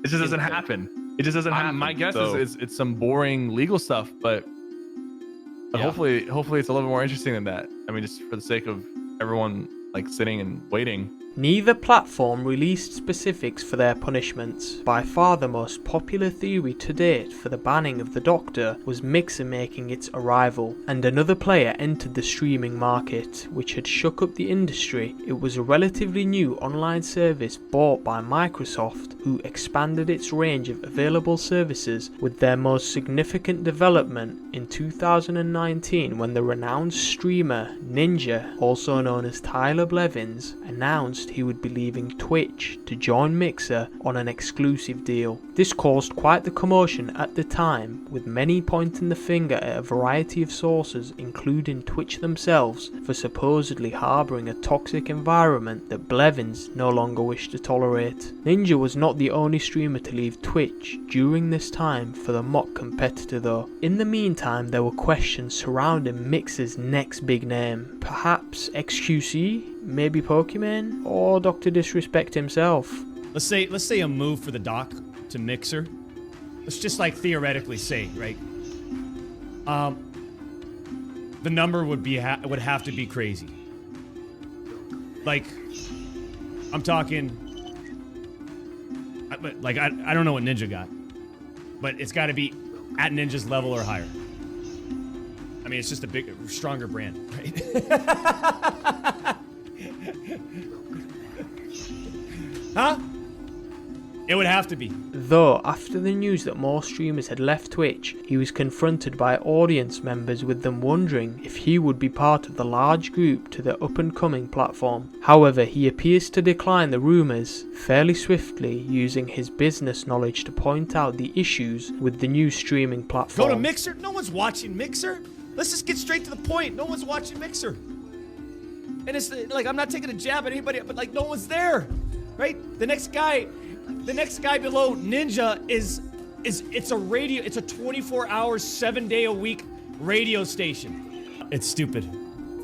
It just doesn't happen. It just doesn't happen. My guess is it's some boring legal stuff, but hopefully it's a little more interesting than that. I mean, just for the sake of everyone like sitting and waiting. Neither platform released specifics for their punishments. By far the most popular theory to date for the banning of the Doctor was Mixer making its arrival, and another player entered the streaming market, which had shook up the industry. It was a relatively new online service bought by Microsoft, who expanded its range of available services, with their most significant development in 2019 when the renowned streamer Ninja, also known as Tyler Blevins, announced he would be leaving Twitch to join Mixer on an exclusive deal. This caused quite the commotion at the time, with many pointing the finger at a variety of sources, including Twitch themselves, for supposedly harbouring a toxic environment that Blevins no longer wished to tolerate. Ninja was not the only streamer to leave Twitch during this time for the mock competitor though. In the meantime, there were questions surrounding Mixer's next big name. Perhaps XQC? Maybe Pokemon? Or Dr. Disrespect himself? Let's say a move for the doc to Mixer. Let's just like theoretically say, right? The number would have to be crazy. Like, I'm talking. Like I don't know what Ninja got, but it's got to be at Ninja's level or higher. I mean, it's just a stronger brand, right? Huh? It would have to be. Though, after the news that more streamers had left Twitch, he was confronted by audience members with them wondering if he would be part of the large group to the up-and-coming platform. However, he appears to decline the rumours fairly swiftly, using his business knowledge to point out the issues with the new streaming platform. Go to Mixer? No one's watching Mixer. Let's just get straight to the point. No one's watching Mixer. And it's like, I'm not taking a jab at anybody, but like, no one's there, right? The next guy below Ninja it's a radio, it's a 24-hour, 7-day-a-week radio station. It's stupid.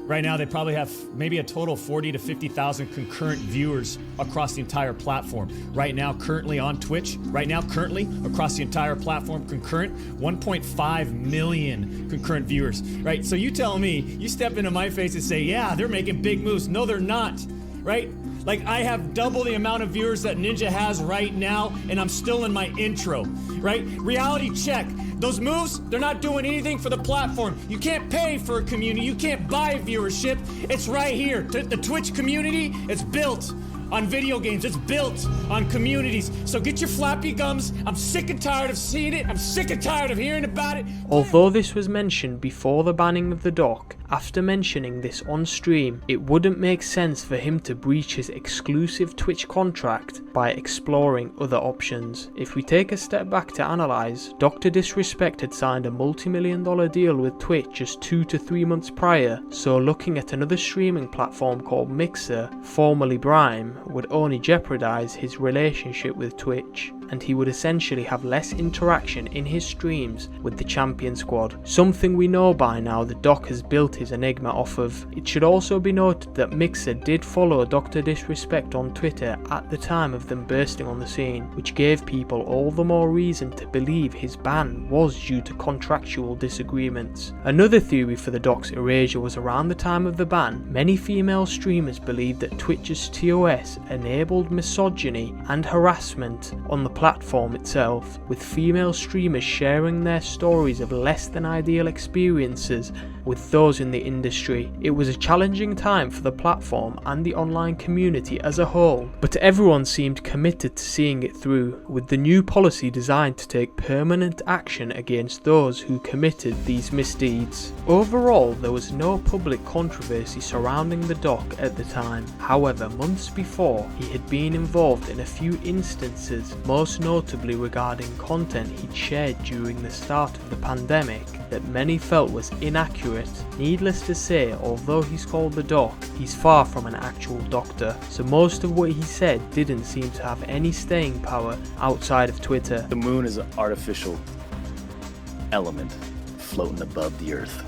Right now, they probably have maybe a total of 40 to 50,000 concurrent viewers across the entire platform. Right now, currently on Twitch, across the entire platform, concurrent, 1.5 million concurrent viewers, right? So you tell me, you step into my face and say, yeah, they're making big moves. No, they're not, right? Like, I have double the amount of viewers that Ninja has right now, and I'm still in my intro, right? Reality check. Those moves, they're not doing anything for the platform. You can't pay for a community. You can't buy viewership. It's right here. The Twitch community is built on video games. It's built on communities. So get your flappy gums. I'm sick and tired of seeing it. I'm sick and tired of hearing about it. Although this was mentioned before the banning of the doc, after mentioning this on stream, it wouldn't make sense for him to breach his exclusive Twitch contract by exploring other options. If we take a step back to analyse, Dr. Disrespect had signed a multi-million-dollar deal with Twitch just 2 to 3 months prior, so looking at another streaming platform called Mixer, formerly Brime, would only jeopardise his relationship with Twitch, and he would essentially have less interaction in his streams with the Champion Squad, something we know by now that Doc has built his Enigma off of. It should also be noted that Mixer did follow Dr. Disrespect on Twitter at the time of them bursting on the scene, which gave people all the more reason to believe his ban was due to contractual disagreements. Another theory for the Doc's erasure was around the time of the ban, many female streamers believed that Twitch's TOS enabled misogyny and harassment on the platform itself, with female streamers sharing their stories of less than ideal experiences with those in the industry. It was a challenging time for the platform and the online community as a whole, but everyone seemed committed to seeing it through, with the new policy designed to take permanent action against those who committed these misdeeds. Overall, there was no public controversy surrounding the doc at the time. However, months before, he had been involved in a few instances, most notably regarding content he'd shared during the start of the pandemic that many felt was inaccurate. Needless to say, although he's called the doc, he's far from an actual doctor, so most of what he said didn't seem to have any staying power outside of Twitter. The moon is an artificial element floating above the earth.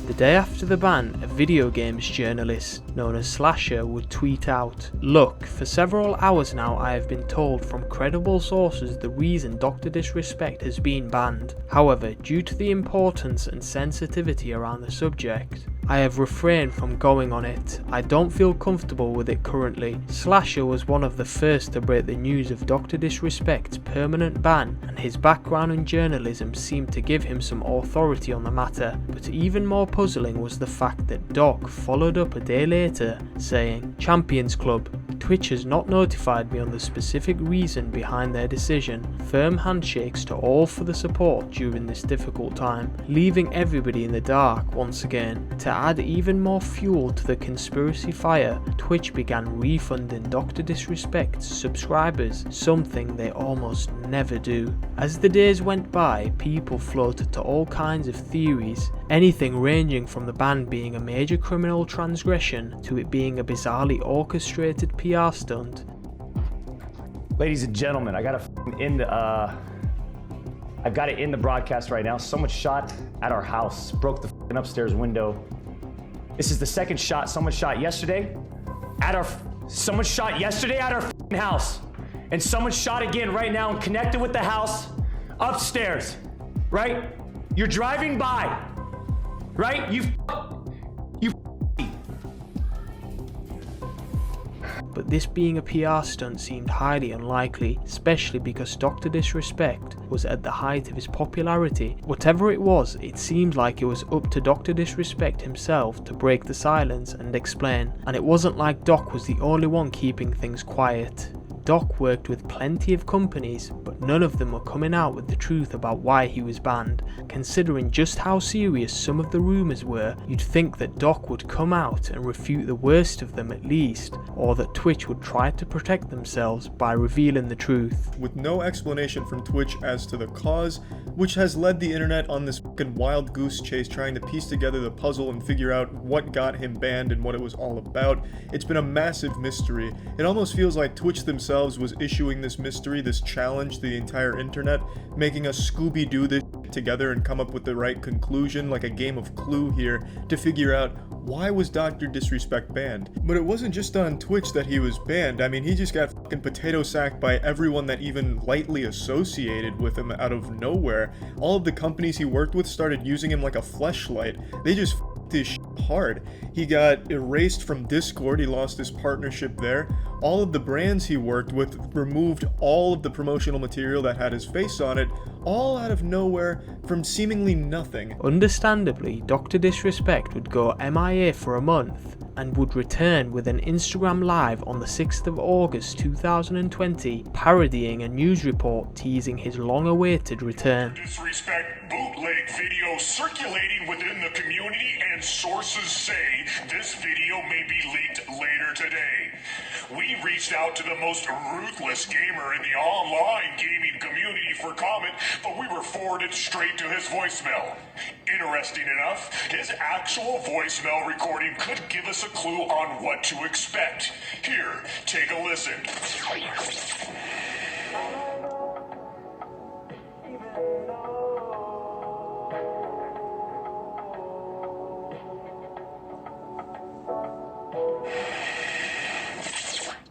The day after the ban, a video games journalist known as Slasher would tweet out, "Look, for several hours now I have been told from credible sources the reason Dr. Disrespect has been banned. However, due to the importance and sensitivity around the subject, I have refrained from going on it. I don't feel comfortable with it currently." Slasher was one of the first to break the news of Dr. Disrespect's permanent ban, and his background in journalism seemed to give him some authority on the matter. But even more puzzling was the fact that Doc followed up a day later saying, "Champions Club, Twitch has not notified me on the specific reason behind their decision. Firm handshakes to all for the support during this difficult time," leaving everybody in the dark once again. To add even more fuel to the conspiracy fire, Twitch began refunding Dr. Disrespect's subscribers, something they almost never do. As the days went by, people floated to all kinds of theories, anything ranging from the ban being a major criminal transgression to it being a bizarrely orchestrated PR stunt. Ladies and gentlemen, I got it in the broadcast right now. Someone shot at our house, broke the upstairs window. This is the second shot. Someone shot yesterday, Someone shot yesterday at our house, and someone shot again right now and connected with the house upstairs, right? You're driving by, right? But this being a PR stunt seemed highly unlikely, especially because DrDisrespect was at the height of his popularity. Whatever it was, it seemed like it was up to DrDisrespect himself to break the silence and explain. And it wasn't like Doc was the only one keeping things quiet. Doc worked with plenty of companies, but none of them were coming out with the truth about why he was banned. Considering just how serious some of the rumours were, you'd think that Doc would come out and refute the worst of them at least, or that Twitch would try to protect themselves by revealing the truth. With no explanation from Twitch as to the cause, which has led the internet on this fucking wild goose chase trying to piece together the puzzle and figure out what got him banned and what it was all about. It's been a massive mystery. It almost feels like Twitch themselves was issuing this mystery, this challenge to the entire internet, making us Scooby-Doo this together and come up with the right conclusion, like a game of Clue here, to figure out why was DrDisrespect banned. But it wasn't just on Twitch that he was banned. I mean, he just got fucking potato sacked by everyone that even lightly associated with him out of nowhere. All of the companies he worked with started using him like a fleshlight. They just f***ed his shit hard. He got erased from Discord, he lost his partnership there. All of the brands he worked with removed all of the promotional material that had his face on it, all out of nowhere from seemingly nothing. Understandably, DrDisrespect would go MIA for a month and would return with an Instagram live on the 6th of August 2020, parodying a news report teasing his long-awaited return. Disrespect bootleg video circulating within the community, and sources say this video may be leaked later today. We reached out to the most ruthless gamer in the online gaming community for comment, but we were forwarded straight to his voicemail. Interesting enough, his actual voicemail recording could give us a clue on what to expect. Here, take a listen.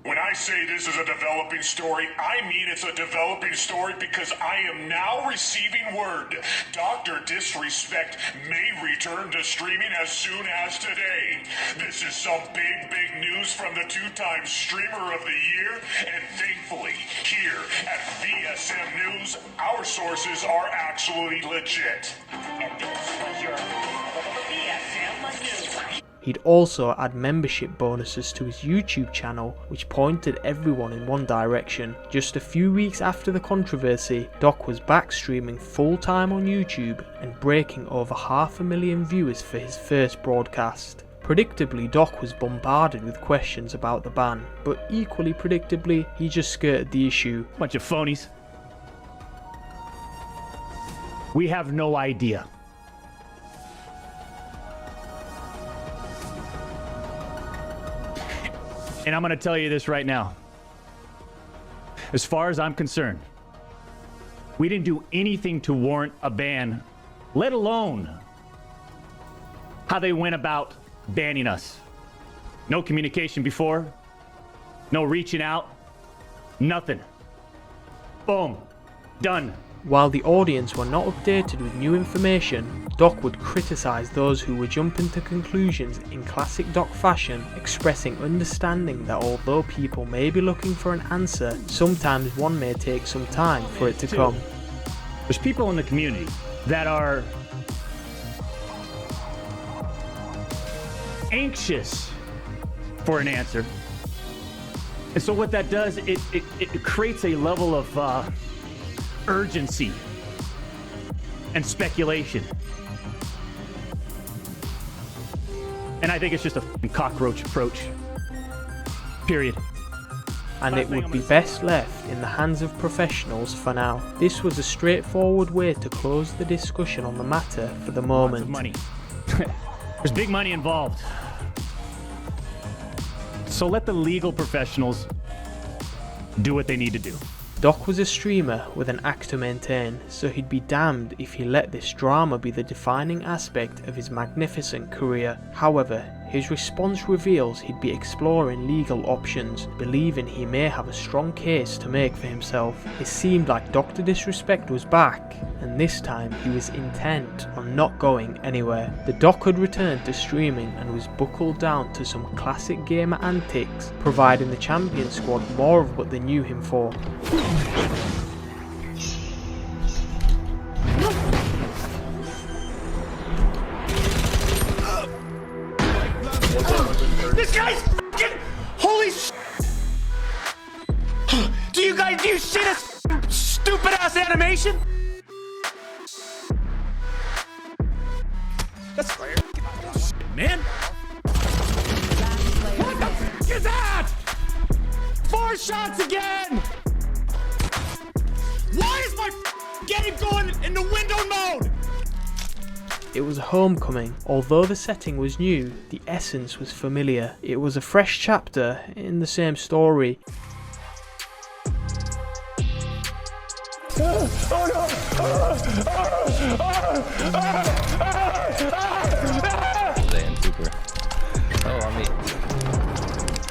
When I say this is a developing story, I mean it's a developing story because I am now receiving word DrDisrespect may return to streaming as soon as today. This is some big news from the two-time streamer of the year, and thankfully, here at VSM News, our sources are actually legit. And this was your VSM News. He'd also add membership bonuses to his YouTube channel, which pointed everyone in one direction. Just a few weeks after the controversy, Doc was back streaming full-time on YouTube and breaking over 500,000 viewers for his first broadcast. Predictably, Doc was bombarded with questions about the ban, but equally predictably, he just skirted the issue. Bunch of phonies. We have no idea. And I'm going to tell you this right now. As far as I'm concerned, we didn't do anything to warrant a ban, let alone how they went about banning us. No communication before, no reaching out, nothing. Boom, done. While the audience were not updated with new information, Doc would criticise those who were jumping to conclusions in classic Doc fashion, expressing understanding that although people may be looking for an answer, sometimes one may take some time for it to come. There's people in the community that are anxious for an answer. And so what that does, it creates a level of urgency and speculation. And I think it's just a cockroach approach. Period. And it would be best left in the hands of professionals for now. This was a straightforward way to close the discussion on the matter for the moment. Lots of money. There's big money involved. So let the legal professionals do what they need to do. Doc was a streamer with an act to maintain, so he'd be damned if he let this drama be the defining aspect of his magnificent career. However, His response reveals he'd be exploring legal options, believing he may have a strong case to make for himself. It seemed like DrDisrespect was back, and this time he was intent on not going anywhere. The Doc had returned to streaming and was buckled down to some classic gamer antics, providing the champion squad more of what they knew him for. This guy's fucking holy sh**. Do you see this stupid ass animation? That's shit, man. What the f*** is that? 4 shots again. Why is my game going into window mode? It was a homecoming. Although the setting was new, the essence was familiar. It was a fresh chapter in the same story. Playing super. Oh, I mean,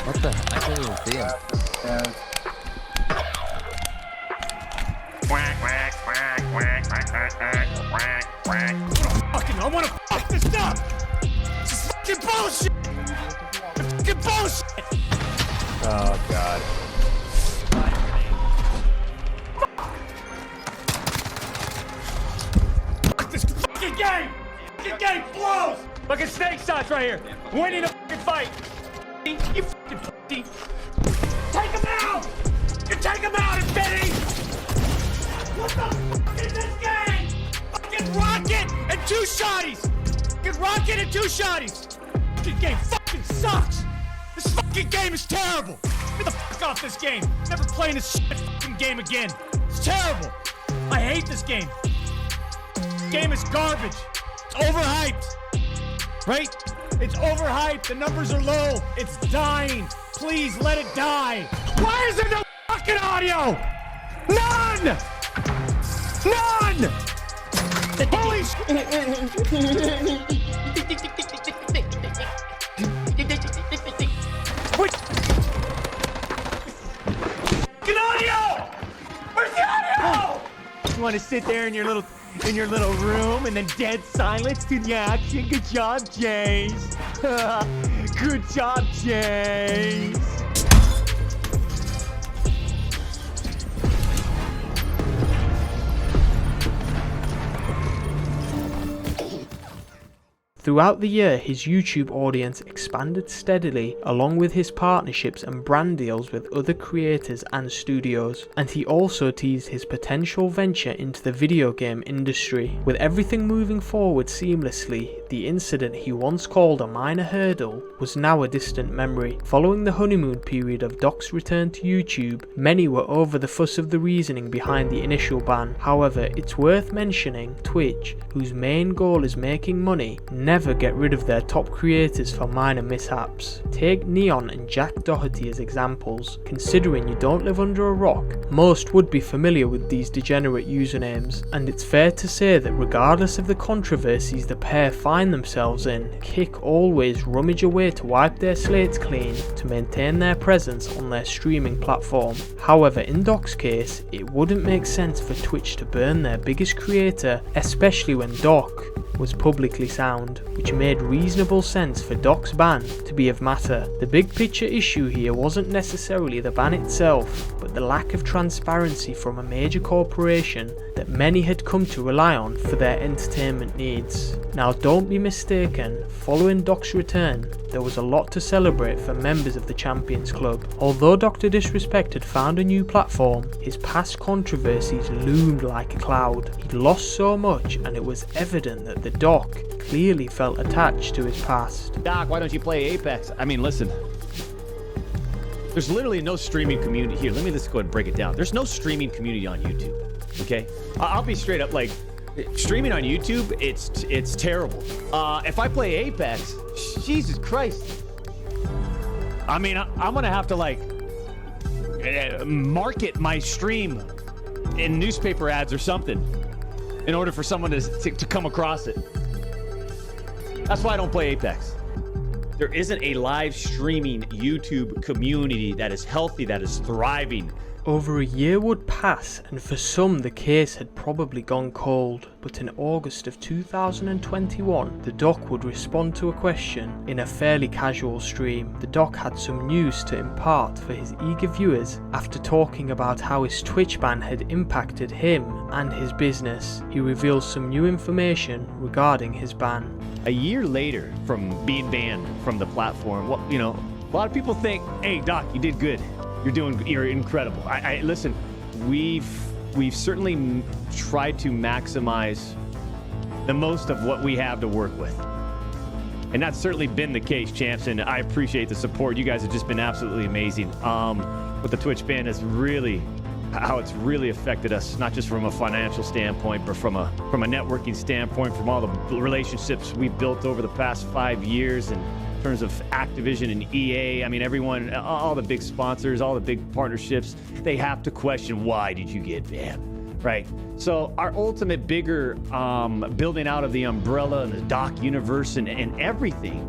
what the? I can't even see him. Quack, quack, quack, quack, quack, quack, quack, quack. I wanna fuck this up! This is fucking bullshit! Fucking bullshit! Oh god. Fuck this fucking game! Fucking game blows! Look at snake shots right here! Winning a fucking fight! You fucking pussy! Take him out! You take him out, Infinity! What the fuck is this game? Fucking rocket and 2 shotties! Fucking rocket and 2 shotties! This game fucking sucks! This fucking game is terrible! Get the fuck off this game! Never playing this shit fucking game again! It's terrible! I hate this game! This game is garbage! It's overhyped! Right? It's overhyped, the numbers are low, it's dying! Please let it die! Why is there no fucking audio? None! None! Holy Wait! Get audio! Where's the audio? You want to sit there in your little room and then dead silence to the action? Good job, James. Good job, James. Throughout the year, his YouTube audience expanded steadily, along with his partnerships and brand deals with other creators and studios, and he also teased his potential venture into the video game industry. With everything moving forward seamlessly, the incident he once called a minor hurdle was now a distant memory. Following the honeymoon period of Doc's return to YouTube, many were over the fuss of the reasoning behind the initial ban. However, it's worth mentioning Twitch, whose main goal is making money, never get rid of their top creators for minor mishaps. Take Neon and Jack Doherty as examples. Considering you don't live under a rock, most would be familiar with these degenerate usernames, and it's fair to say that regardless of the controversies the pair find themselves in, Kick always rummage away to wipe their slates clean to maintain their presence on their streaming platform. However, in Doc's case, it wouldn't make sense for Twitch to burn their biggest creator, especially when Doc was publicly sound, which made reasonable sense for Doc's ban to be of matter. The big picture issue here wasn't necessarily the ban itself, but the lack of transparency from a major corporation that many had come to rely on for their entertainment needs. Now don't be mistaken, following Doc's return, there was a lot to celebrate for members of the Champions Club. Although DrDisrespect had found a new platform, his past controversies loomed like a cloud. He'd lost so much, and it was evident that the Doc clearly felt attached to his past. Doc, why don't you play Apex? I mean, listen. There's literally no streaming community here. Let me just go ahead and break it down. There's no streaming community on YouTube. Okay? I'll be straight up, like, streaming on YouTube, it's terrible. If I play Apex, Jesus Christ. I mean, I'm gonna have to, like, market my stream in newspaper ads or something in order for someone to come across it. That's why I don't play Apex. There isn't a live streaming YouTube community that is healthy, that is thriving. Over a year would pass, and for some the case had probably gone cold, but in August of 2021, the doc would respond to a question in a fairly casual stream. The doc had some news to impart for his eager viewers. After talking about how his Twitch ban had impacted him and his business, he reveals some new information regarding his ban. A year later from being banned from the platform, well, you know, a lot of people think, hey Doc, you did good. You're incredible. I listen, we've certainly tried to maximize the most of what we have to work with. And that's certainly been the case, champs, and I appreciate the support. You guys have just been absolutely amazing. But the Twitch ban is really, how it's really affected us, not just from a financial standpoint, but from a networking standpoint, from all the relationships we've built over the past 5 years, and in terms of Activision and EA, I mean, everyone, all the big sponsors, all the big partnerships, they have to question, why did you get banned, right? So our ultimate bigger building out of the umbrella and the doc universe and everything,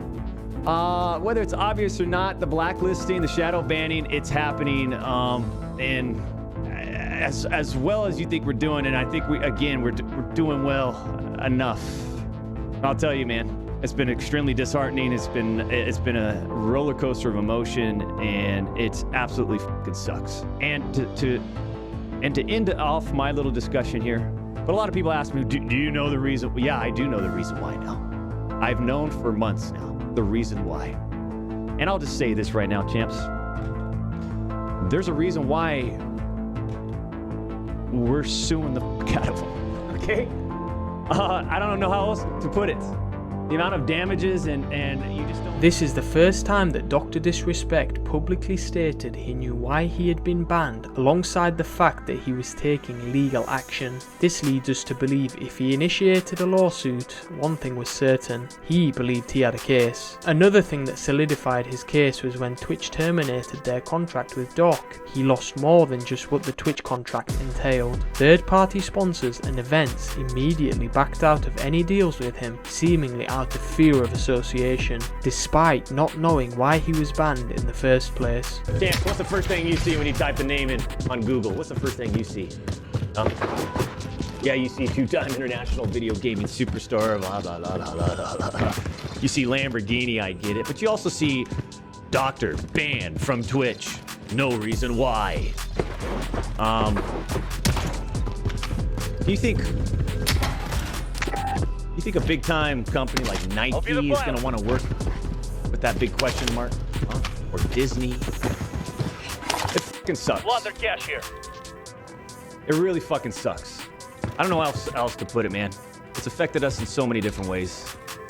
whether it's obvious or not, the blacklisting, the shadow banning, it's happening, and as well as you think we're doing, and I think we're doing well enough. I'll tell you, man. It's been extremely disheartening. It's been a roller coaster of emotion, and it's absolutely fucking sucks. And to end off my little discussion here, but a lot of people ask me, do you know the reason? Yeah, I do know the reason why now. I've known for months now the reason why. And I'll just say this right now, champs. There's a reason why we're suing the fuck out of them. Okay? I don't know how else to put it. The amount of damages and you just don't... This is the first time that DrDisrespect publicly stated he knew why he had been banned, alongside the fact that he was taking legal action. This leads us to believe if he initiated a lawsuit, one thing was certain, he believed he had a case. Another thing that solidified his case was when Twitch terminated their contract with Doc. He lost more than just what the Twitch contract entailed. Third-party sponsors and events immediately backed out of any deals with him, seemingly out of fear of association, despite not knowing why he was banned in the first place. Chance, what's the first thing you see when you type the name in on Google? What's the first thing you see? Yeah, you see two-time international video gaming superstar, blah, blah, blah, blah, blah, blah. You see Lamborghini, I get it, but you also see Doctor banned from Twitch. No reason why. Do you think a big-time company like Nike is going to want to work with that big question mark? Huh? Or Disney? It fucking sucks. Want their cash here. It really fucking sucks. I don't know how else to put it, man. It's affected us in so many different ways.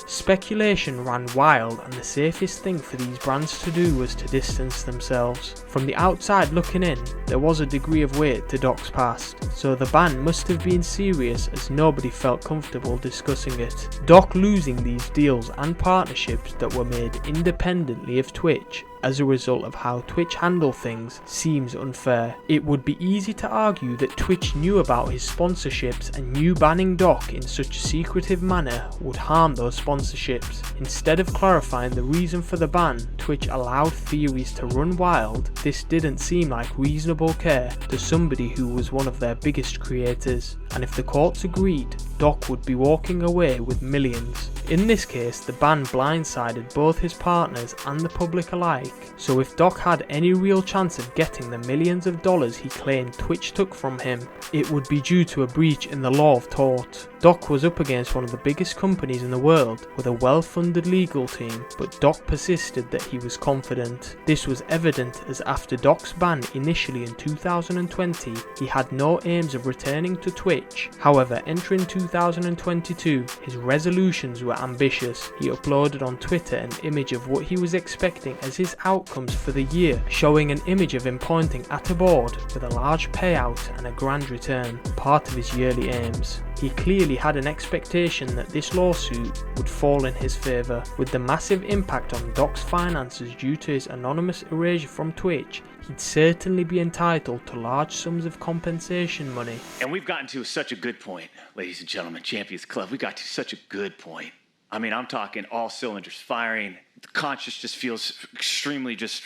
Speculation ran wild, and the safest thing for these brands to do was to distance themselves. From the outside looking in, there was a degree of weight to Doc's past, so the ban must have been serious as nobody felt comfortable discussing it. Doc losing these deals and partnerships that were made independently of Twitch as a result of how Twitch handle things seems unfair. It would be easy to argue that Twitch knew about his sponsorships and knew banning Doc in such a secretive manner would harm those sponsorships. Instead of clarifying the reason for the ban, Twitch allowed theories to run wild. This didn't seem like reasonable care to somebody who was one of their biggest creators, and if the courts agreed, Doc would be walking away with millions. In this case, the ban blindsided both his partners and the public alike, so if Doc had any real chance of getting the millions of dollars he claimed Twitch took from him, it would be due to a breach in the law of tort. Doc was up against one of the biggest companies in the world with a well-funded legal team, but Doc persisted that he was confident. This was evident as after Doc's ban initially in 2020, he had no aims of returning to Twitch. However, entering 2022, his resolutions were ambitious. He uploaded on Twitter an image of what he was expecting as his outcomes for the year, showing an image of him pointing at a board with a large payout and a grand return, part of his yearly aims. He clearly had an expectation that this lawsuit would fall in his favour. With the massive impact on Doc's finances due to his anonymous erasure from Twitch, he'd certainly be entitled to large sums of compensation money. And we've gotten to such a good point, ladies and gentlemen, Champions Club. We got to such a good point. I mean, I'm talking all cylinders firing, the conscience just feels extremely just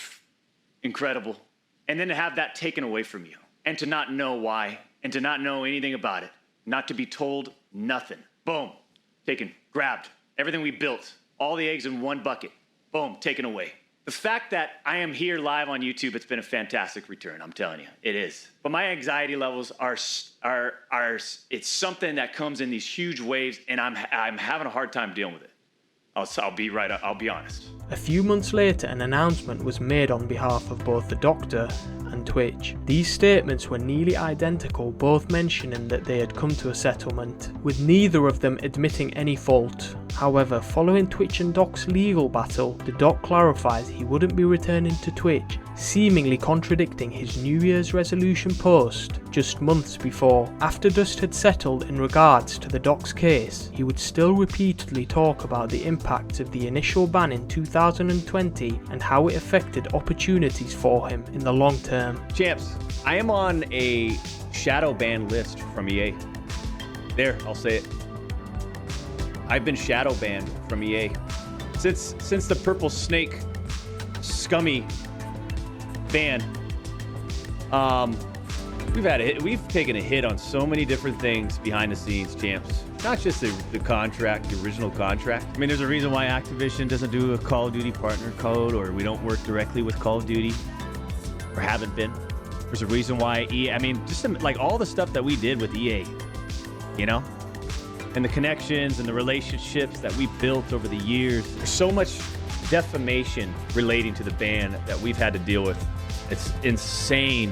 incredible. And then to have that taken away from you and to not know why and to not know anything about it, not to be told nothing. Boom, taken, grabbed. Everything we built, all the eggs in one bucket, boom, taken away. The fact that I am here live on YouTube, it's been a fantastic return, I'm telling you, it is. But my anxiety levels are it's something that comes in these huge waves, and I'm having a hard time dealing with it. I'll be honest. A few months later, an announcement was made on behalf of both the Doctor and Twitch. These statements were nearly identical, both mentioning that they had come to a settlement, with neither of them admitting any fault. However, following Twitch and Doc's legal battle, the Doc clarifies he wouldn't be returning to Twitch, seemingly contradicting his New Year's resolution post just months before. After dust had settled in regards to the Doc's case, he would still repeatedly talk about the impact of the initial ban in 2020 and how it affected opportunities for him in the long term. Champs, I am on a shadow ban list from EA. There, I'll say it. I've been shadow banned from EA since the Purple Snake scummy ban. We've taken a hit on so many different things behind the scenes, champs. Not just the contract, the original contract. I mean, there's a reason why Activision doesn't do a Call of Duty partner code, or we don't work directly with Call of Duty, or haven't been. There's a reason why EA, I mean, just like all the stuff that we did with EA, you know? And the connections and the relationships that we built over the years. There's so much defamation relating to the ban that we've had to deal with. It's insane.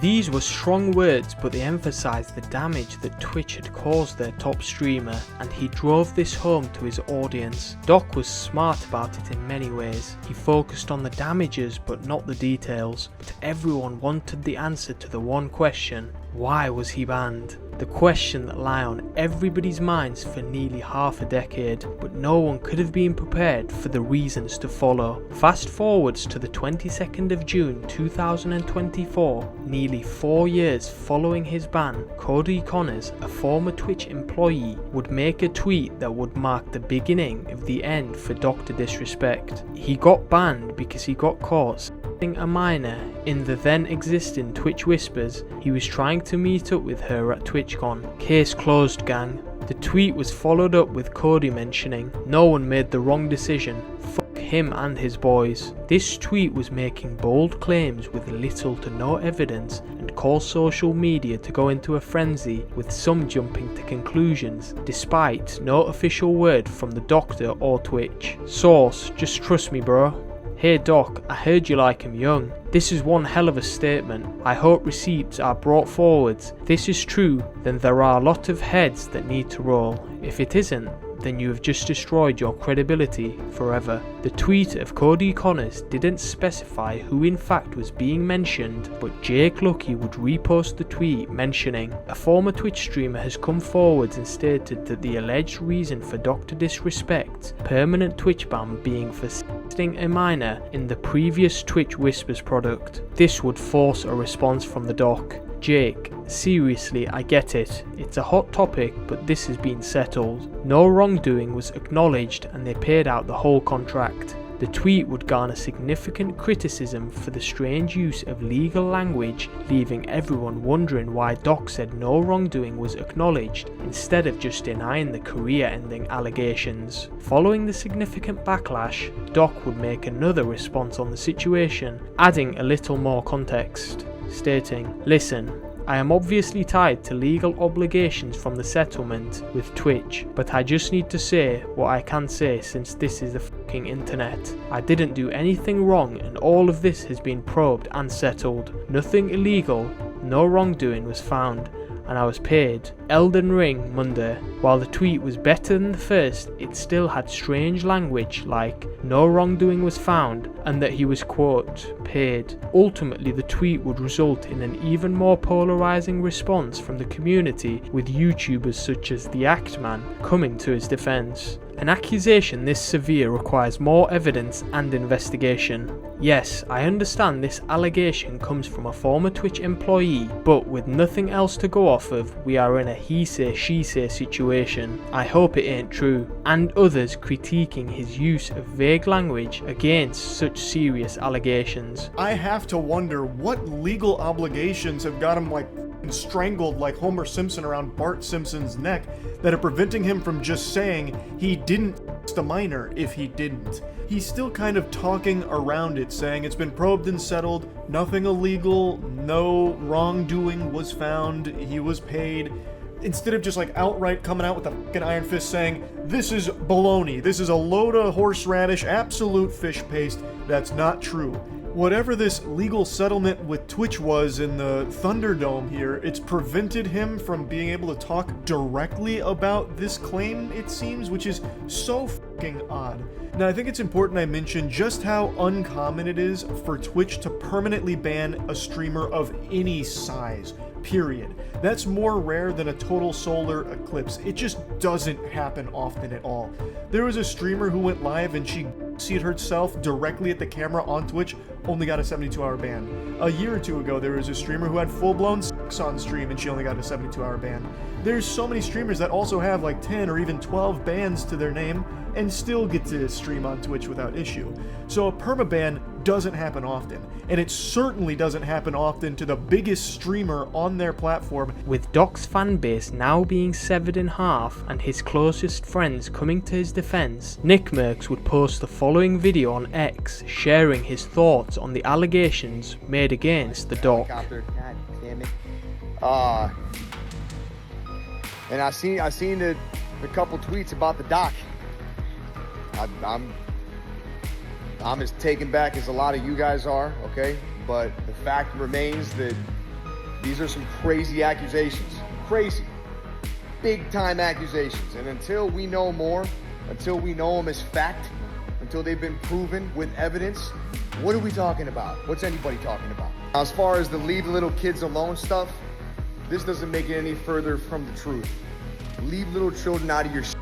These were strong words, but they emphasised the damage that Twitch had caused their top streamer, and he drove this home to his audience. Doc was smart about it in many ways. He focused on the damages but not the details, but everyone wanted the answer to the one question: why was he banned? The question that lay on everybody's minds for nearly half a decade, but no one could have been prepared for the reasons to follow. Fast forwards to the 22nd of June 2024, nearly 4 years following his ban, Cody Connors, a former Twitch employee, would make a tweet that would mark the beginning of the end for DrDisrespect. He got banned because he got caught a minor in the then existing Twitch Whispers. He was trying to meet up with her at TwitchCon. Case closed, gang. The tweet was followed up with Cody mentioning, "No one made the wrong decision. Fuck him and his boys." This tweet was making bold claims with little to no evidence and caused social media to go into a frenzy, with some jumping to conclusions, despite no official word from the Doctor or Twitch. Source: just trust me, bro. Hey Doc, I heard you like him young. This is one hell of a statement. I hope receipts are brought forward. If this is true, then there are a lot of heads that need to roll. If it isn't, then you have just destroyed your credibility forever. The tweet of Cody Connors didn't specify who in fact was being mentioned, but Jake Lucky would repost the tweet mentioning, "A former Twitch streamer has come forward and stated that the alleged reason for DrDisrespect permanent Twitch ban being for assisting a minor in the previous Twitch Whispers product." This would force a response from the Doc. Jake, seriously, I get it. It's a hot topic, but this has been settled. No wrongdoing was acknowledged and they paid out the whole contract. The tweet would garner significant criticism for the strange use of legal language, leaving everyone wondering why Doc said no wrongdoing was acknowledged instead of just denying the career-ending allegations. Following the significant backlash, Doc would make another response on the situation, adding a little more context, stating, "Listen, I am obviously tied to legal obligations from the settlement with Twitch, but I just need to say what I can say since this is the fucking internet. I didn't do anything wrong and all of this has been probed and settled. Nothing illegal, no wrongdoing was found, and I was paid. Elden Ring Monday." While the tweet was better than the first, it still had strange language like "no wrongdoing was found" and that he was, quote, "paid." Ultimately, the tweet would result in an even more polarizing response from the community, with YouTubers such as The Act Man coming to his defense. An accusation this severe requires more evidence and investigation. Yes, I understand this allegation comes from a former Twitch employee, but with nothing else to go off of, we are in a he say she say situation. I hope it ain't true. And others critiquing his use of vague language against such serious allegations. I have to wonder what legal obligations have got him like strangled like Homer Simpson around Bart Simpson's neck that are preventing him from just saying he didn't a minor if he didn't. He's still kind of talking around it, saying it's been probed and settled, nothing illegal, no wrongdoing was found, he was paid. Instead of just like outright coming out with a fucking iron fist saying, this is baloney, this is a load of horseradish, absolute fish paste, that's not true. Whatever this legal settlement with Twitch was in the Thunderdome here, it's prevented him from being able to talk directly about this claim, it seems, which is so fucking odd. Now, I think it's important I mention just how uncommon it is for Twitch to permanently ban a streamer of any size, period. That's more rare than a total solar eclipse. It just doesn't happen often at all. There was a streamer who went live and she seed herself directly at the camera on Twitch, only got a 72-hour ban. A year or two ago, there was a streamer who had full-blown sex on stream and she only got a 72-hour ban. There's so many streamers that also have like 10 or even 12 bans to their name and still get to stream on Twitch without issue. So a permaban doesn't happen often, and it certainly doesn't happen often to the biggest streamer on their platform. With Doc's fanbase now being severed in half and his closest friends coming to his defense, Nick Merckx would post the following video on X sharing his thoughts on the allegations made against the Doc. God damn it. And I seen the couple tweets about the Doc. I'm as taken back as a lot of you guys are, okay? But the fact remains that these are some crazy accusations. Crazy. Big time accusations. And until we know more, until we know them as fact, until they've been proven with evidence, what are we talking about? What's anybody talking about? As far as the leave little kids alone stuff, this doesn't make it any further from the truth. Leave little children out of your shit.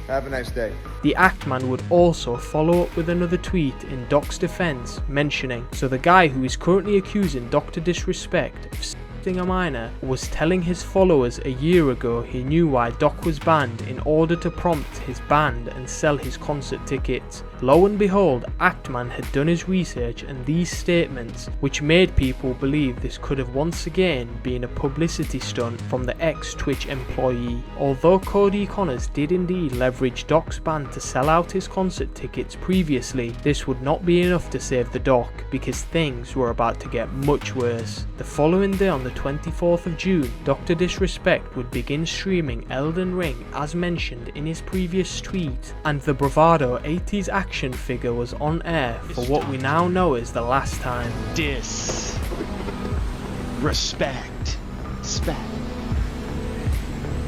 Have a nice day. The Actman would also follow up with another tweet in Doc's defense mentioning, so the guy who is currently accusing DrDisrespect of a minor was telling his followers a year ago he knew why Doc was banned in order to prompt his band and sell his concert tickets. Lo and behold, Actman had done his research and these statements, which made people believe this could have once again been a publicity stunt from the ex-Twitch employee. Although Cody Connors did indeed leverage Doc's band to sell out his concert tickets previously, this would not be enough to save the Doc because things were about to get much worse. The following day on the 24th of June, DrDisrespect would begin streaming Elden Ring as mentioned in his previous tweet, and the Bravado 80s action figure was on air for what we now know as the last time. Respect.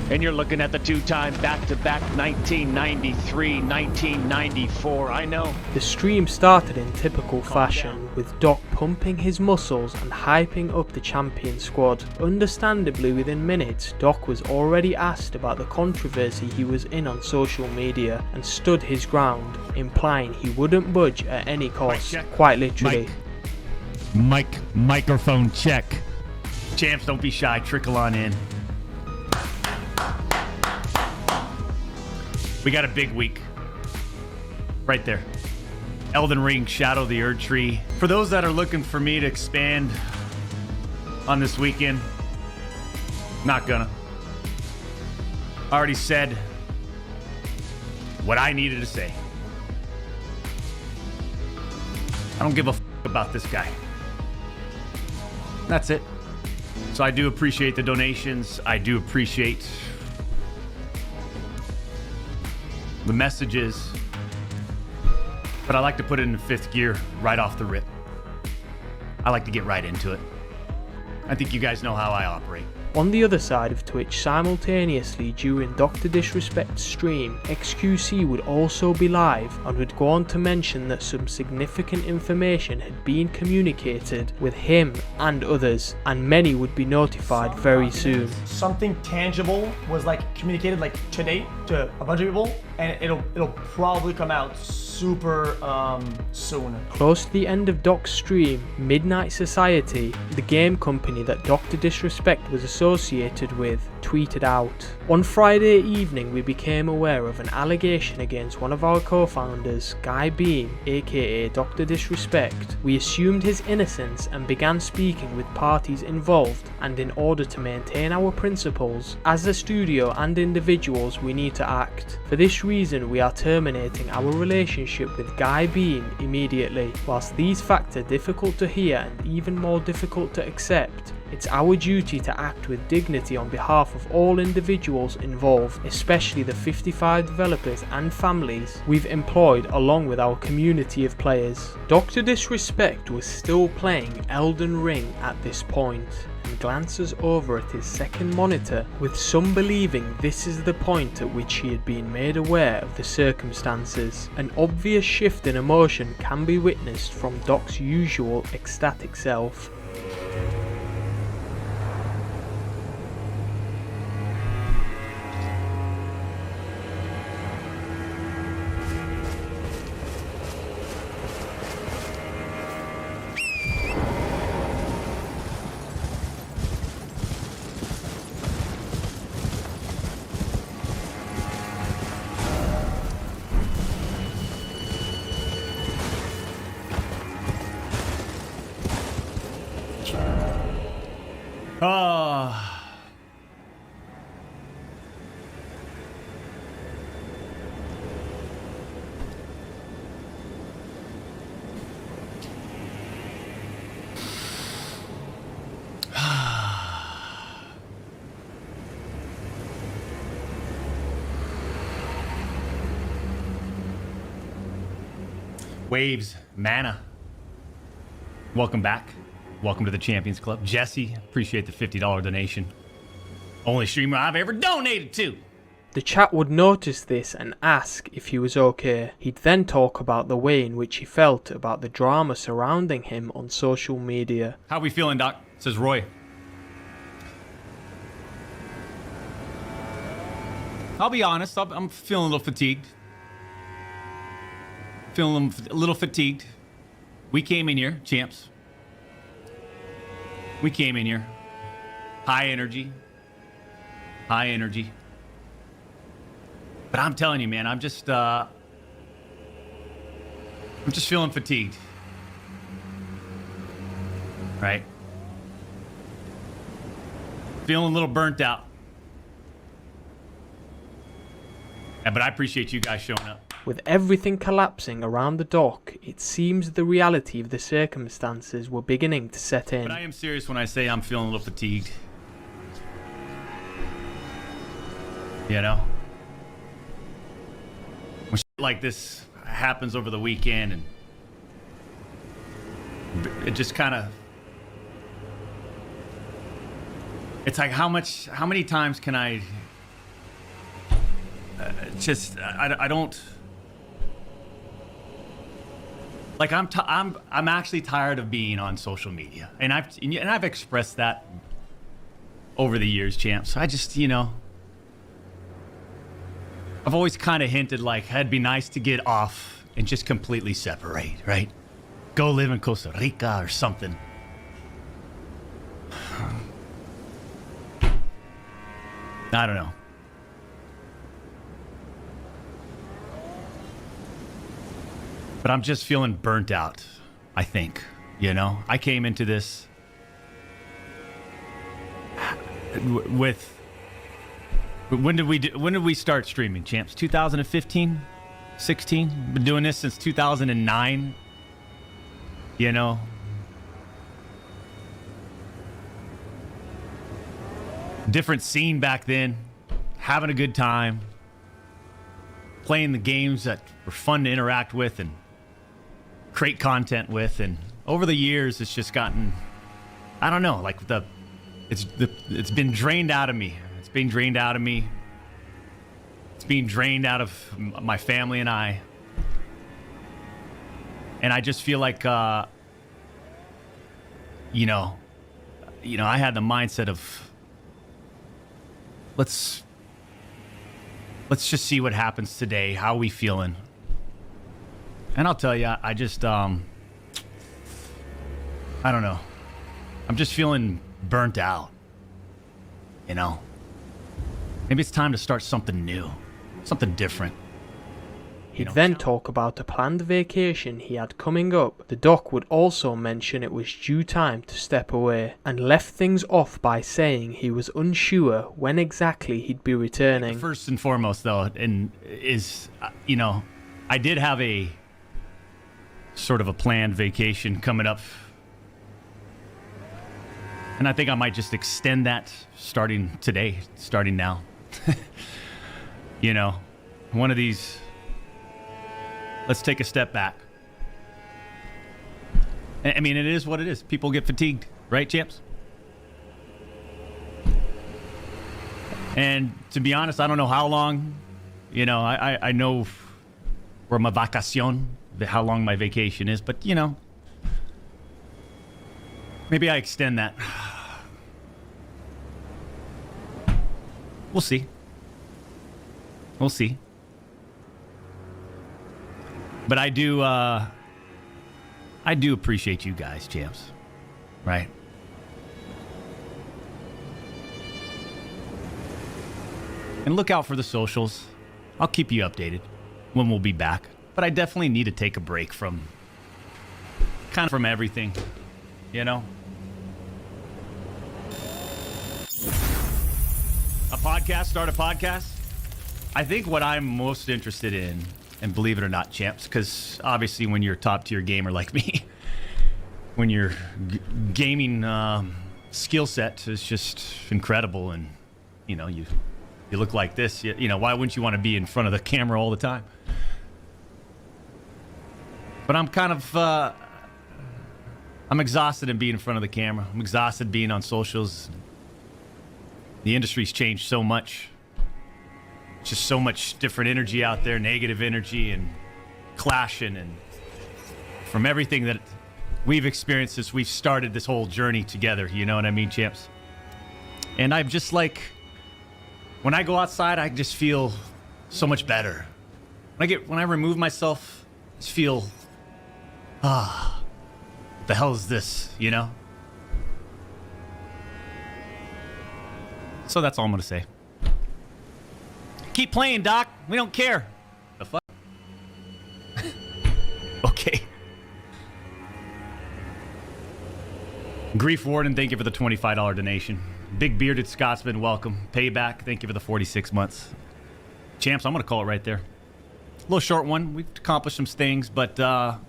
And you're looking at the two-time back-to-back 1993, 1994, I know. The stream started in typical fashion, with Doc pumping his muscles and hyping up the champion squad. Understandably, within minutes, Doc was already asked about the controversy he was in on social media and stood his ground, implying he wouldn't budge at any cost, quite literally. Microphone check. Champs, don't be shy, trickle on in. We got a big week. Right there. Elden Ring, Shadow the Erd Tree. For those that are looking for me to expand on this weekend, not gonna. I already said what I needed to say. I don't give a about this guy. That's it. So I do appreciate the donations. I do appreciate the messages, but I like to put it in fifth gear right off the rip. I like to get right into it. I think you guys know how I operate. On the other side of Twitch, simultaneously during DrDisrespect's stream, XQC would also be live and would go on to mention that some significant information had been communicated with him and others, and many would be notified very soon. Something tangible was like communicated like today to a bunch of people, and it'll probably come out super soon. Close to the end of Doc's stream, Midnight Society, the game company that DrDisrespect was associated with, tweeted out, "On Friday evening we became aware of an allegation against one of our co-founders, Guy Bean, aka DrDisrespect. We assumed his innocence and began speaking with parties involved, and in order to maintain our principles, as a studio and individuals we need to act. For this reason we are terminating our relationship with Guy Bean immediately. Whilst these facts are difficult to hear and even more difficult to accept, it's our duty to act with dignity on behalf of all individuals involved, especially the 55 developers and families we've employed along with our community of players." DrDisrespect was still playing Elden Ring at this point, and glances over at his second monitor, with some believing this is the point at which he had been made aware of the circumstances. An obvious shift in emotion can be witnessed from Doc's usual ecstatic self. Waves, Mana. Welcome back. Welcome to the Champions Club. Jesse, appreciate the $50 donation. Only streamer I've ever donated to. The chat would notice this and ask if he was okay. He'd then talk about the way in which he felt about the drama surrounding him on social media. How we feeling, Doc? Says Roy. I'll be honest, I'm feeling a little fatigued. Feeling a little fatigued. We came in here, champs. We came in here. High energy. High energy. But I'm telling you, man, I'm just feeling fatigued. Right? Feeling a little burnt out. But I appreciate you guys showing up. With everything collapsing around the dock, it seems the reality of the circumstances were beginning to set in. But I am serious when I say I'm feeling a little fatigued. You know? When shit like this happens over the weekend, and it just kind of... It's like, how many times can I... I don't... Like, I'm actually tired of being on social media, and I've expressed that over the years, champs. I just, you know, I've always kind of hinted like it'd be nice to get off and just completely separate, right? Go live in Costa Rica or something. I don't know. But I'm just feeling burnt out, I think. You know, I came into this with... When did we start streaming, champs? 2015? 16? Been doing this since 2009. You know? Different scene back then. Having a good time. Playing the games that were fun to interact with and create content with, and over the years it's just gotten, I don't know, like the It's been drained out of me. It's being drained out of me. It's being drained out of my family and I. And I just feel like, you know, I had the mindset of let's just see what happens today. How are we feeling? And I'll tell you, I just, I don't know. I'm just feeling burnt out. You know, maybe it's time to start something new, something different. He'd then talk about a planned vacation he had coming up. The doc would also mention it was due time to step away, and left things off by saying he was unsure when exactly he'd be returning. First and foremost, though, is, you know, I did have a sort of a planned vacation coming up. And I think I might just extend that starting today, starting now. You know, one of these, let's take a step back. I mean, it is what it is. People get fatigued, right, champs? And to be honest, I don't know how long, you know, I know where my vacación, how long my vacation is, but, you know, maybe I extend that. We'll see. We'll see. But I do appreciate you guys, champs. Right? And look out for the socials. I'll keep you updated when we'll be back. But I definitely need to take a break from everything, you know? Start a podcast. I think what I'm most interested in, and believe it or not, champs, because obviously when you're a top tier gamer like me, when your gaming skill set is just incredible, and you know you look like this, you know, why wouldn't you want to be in front of the camera all the time? But I'm kind of I'm exhausted in being in front of the camera. I'm exhausted being on socials. The industry's changed so much. Just so much different energy out there, negative energy and clashing, and from everything that we've experienced since we've started this whole journey together, you know what I mean, champs? And I'm just like, when I go outside, I just feel so much better. When I remove myself, I just feel, the hell is this, you know? So that's all I'm gonna say. Keep playing, Doc. We don't care. The fuck? Okay. Grief Warden, thank you for the $25 donation. Big Bearded Scotsman, welcome. Payback, thank you for the 46 months. Champs, I'm gonna call it right there. A little short one. We've accomplished some things, but I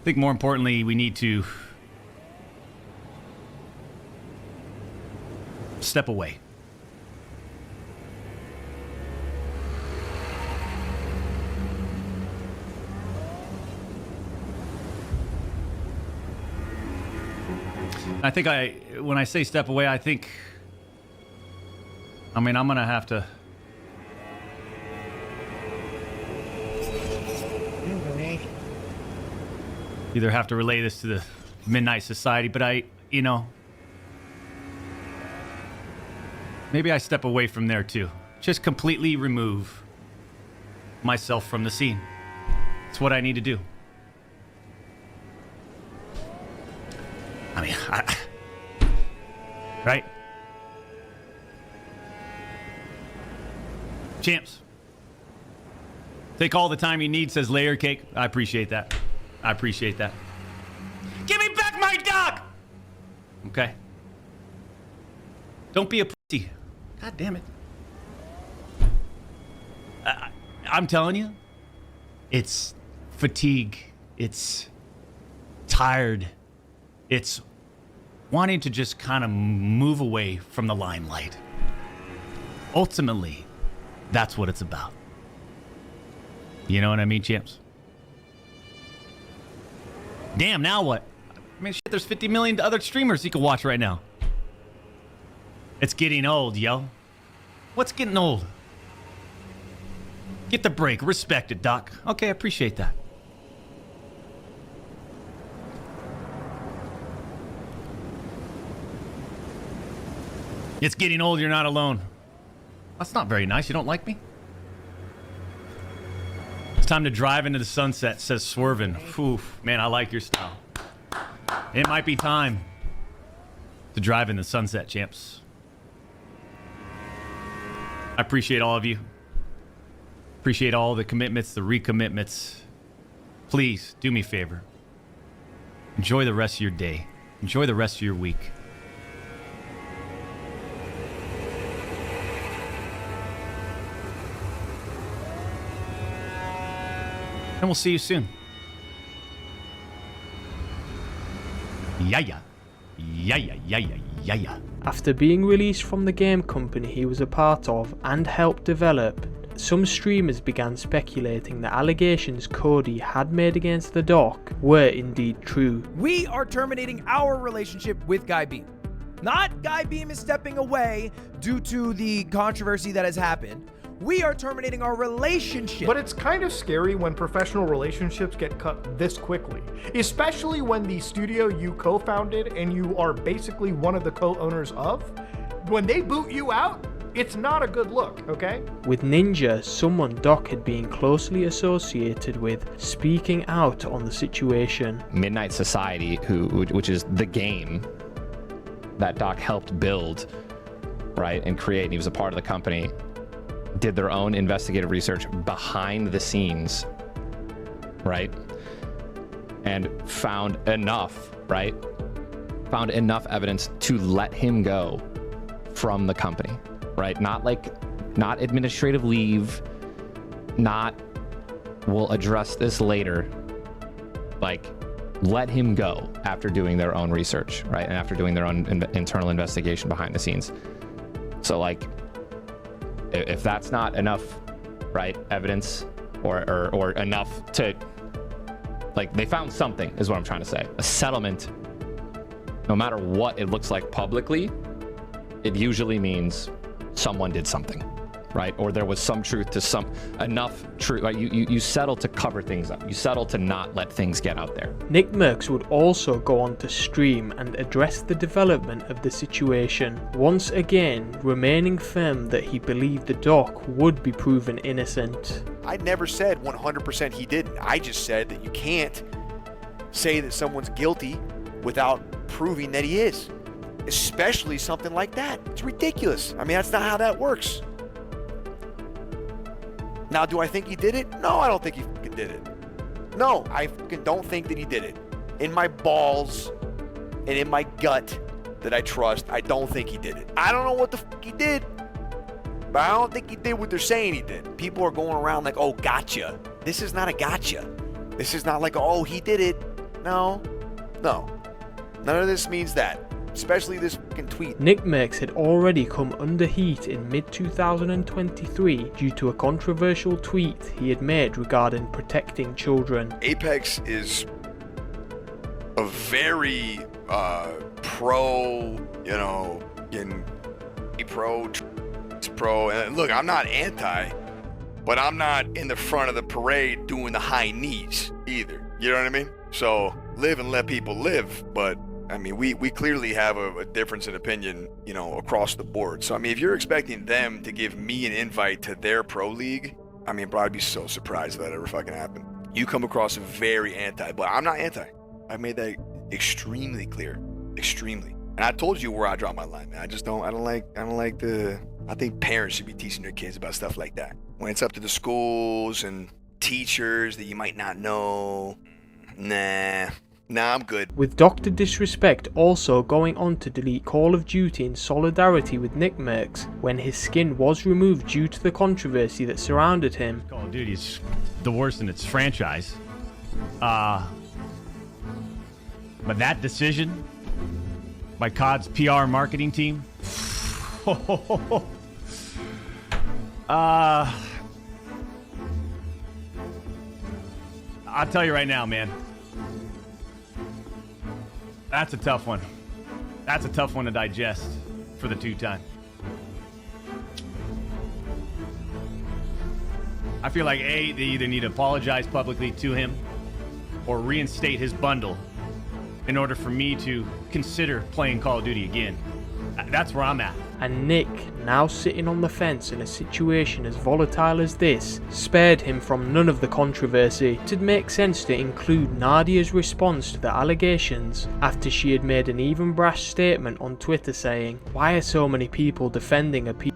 think more importantly, we need to step away. I think when I say step away, I mean, I'm gonna have to. Either have to relay this to the Midnight Society, but you know, maybe I step away from there too. Just completely remove myself from the scene. It's what I need to do. I mean, right? Champs. Take all the time you need, says Layer Cake. I appreciate that. I appreciate that. Give me back my dog! Okay. Don't be a pussy. God damn it. I'm telling you, it's fatigue. It's tired. It's wanting to just kind of move away from the limelight. Ultimately, that's what it's about. You know what I mean, champs? Damn, now what? I mean, shit, there's 50 million other streamers you can watch right now. It's getting old, yo. What's getting old? Get the break. Respect it, Doc. Okay, I appreciate that. It's getting old, you're not alone. That's not very nice. You don't like me? It's time to drive into the sunset, says Swervin. Oof, man, I like your style. It might be time to drive in the sunset, champs. I appreciate all of you. Appreciate all the commitments, the recommitments. Please, do me a favor. Enjoy the rest of your day. Enjoy the rest of your week. And we'll see you soon. Yeah. After being released from the game company he was a part of and helped develop, some streamers began speculating the allegations Cody had made against the doc were indeed true. We are terminating our relationship with Guy Beam. Not Guy Beam is stepping away due to the controversy that has happened. We are terminating our relationship. But it's kind of scary when professional relationships get cut this quickly, especially when the studio you co-founded and you are basically one of the co-owners of, when they boot you out, it's not a good look, okay? With Ninja, someone Doc had been closely associated with, speaking out on the situation. Midnight Society, which is the game that Doc helped build, right, and create, and he was a part of the company, did their own investigative research behind the scenes, right? And found enough, right? Found enough evidence to let him go from the company, right? Not administrative leave, not we'll address this later. Like, let him go after doing their own research, right? And after doing their own internal investigation behind the scenes. So, like, if that's not enough, right, evidence or enough to, like, they found something is what I'm trying to say. A settlement, no matter what it looks like publicly, it usually means someone did something, right? Or there was some truth to enough truth. Right? You settle to cover things up. You settle to not let things get out there. Nick Merckx would also go on to stream and address the development of the situation, once again remaining firm that he believed the doc would be proven innocent. I never said 100% he didn't. I just said that you can't say that someone's guilty without proving that he is. Especially something like that. It's ridiculous. I mean, that's not how that works. Now, do I think he did it? No, I don't think he fucking did it. No, I fucking don't think that he did it. In my balls and in my gut that I trust, I don't think he did it. I don't know what the fuck he did, but I don't think he did what they're saying he did. People are going around like, oh, gotcha. This is not a gotcha. This is not like, oh, he did it. No. None of this means that. Especially this fucking tweet. Nick Merckx had already come under heat in mid-2023 due to a controversial tweet he had made regarding protecting children. Apex is a very pro, pro, and look, I'm not anti, but I'm not in the front of the parade doing the high knees either. You know what I mean? So live and let people live, but I mean, we clearly have a difference in opinion, across the board. So, I mean, if you're expecting them to give me an invite to their pro league, I mean, bro, I'd be so surprised if that ever fucking happened. You come across very anti, but I'm not anti. I made that extremely clear, extremely. And I told you where I draw my line, man. I think parents should be teaching their kids about stuff like that. When it's up to the schools and teachers that you might not know, nah, I'm good. With DrDisrespect also going on to delete Call of Duty in solidarity with Nick Merckx when his skin was removed due to the controversy that surrounded him. Call of Duty is the worst in its franchise. But that decision by COD's PR marketing team, I'll tell you right now, man. That's a tough one. That's a tough one to digest. for the 2-time. I feel like A, they either need to apologize publicly to him or reinstate his bundle in order for me to consider playing Call of Duty again. That's where I'm at. And Nick, now sitting on the fence in a situation as volatile as this, spared him from none of the controversy. It'd make sense to include Nadia's response to the allegations after she had made an even brash statement on Twitter saying, "Why are so many people defending a pedo?"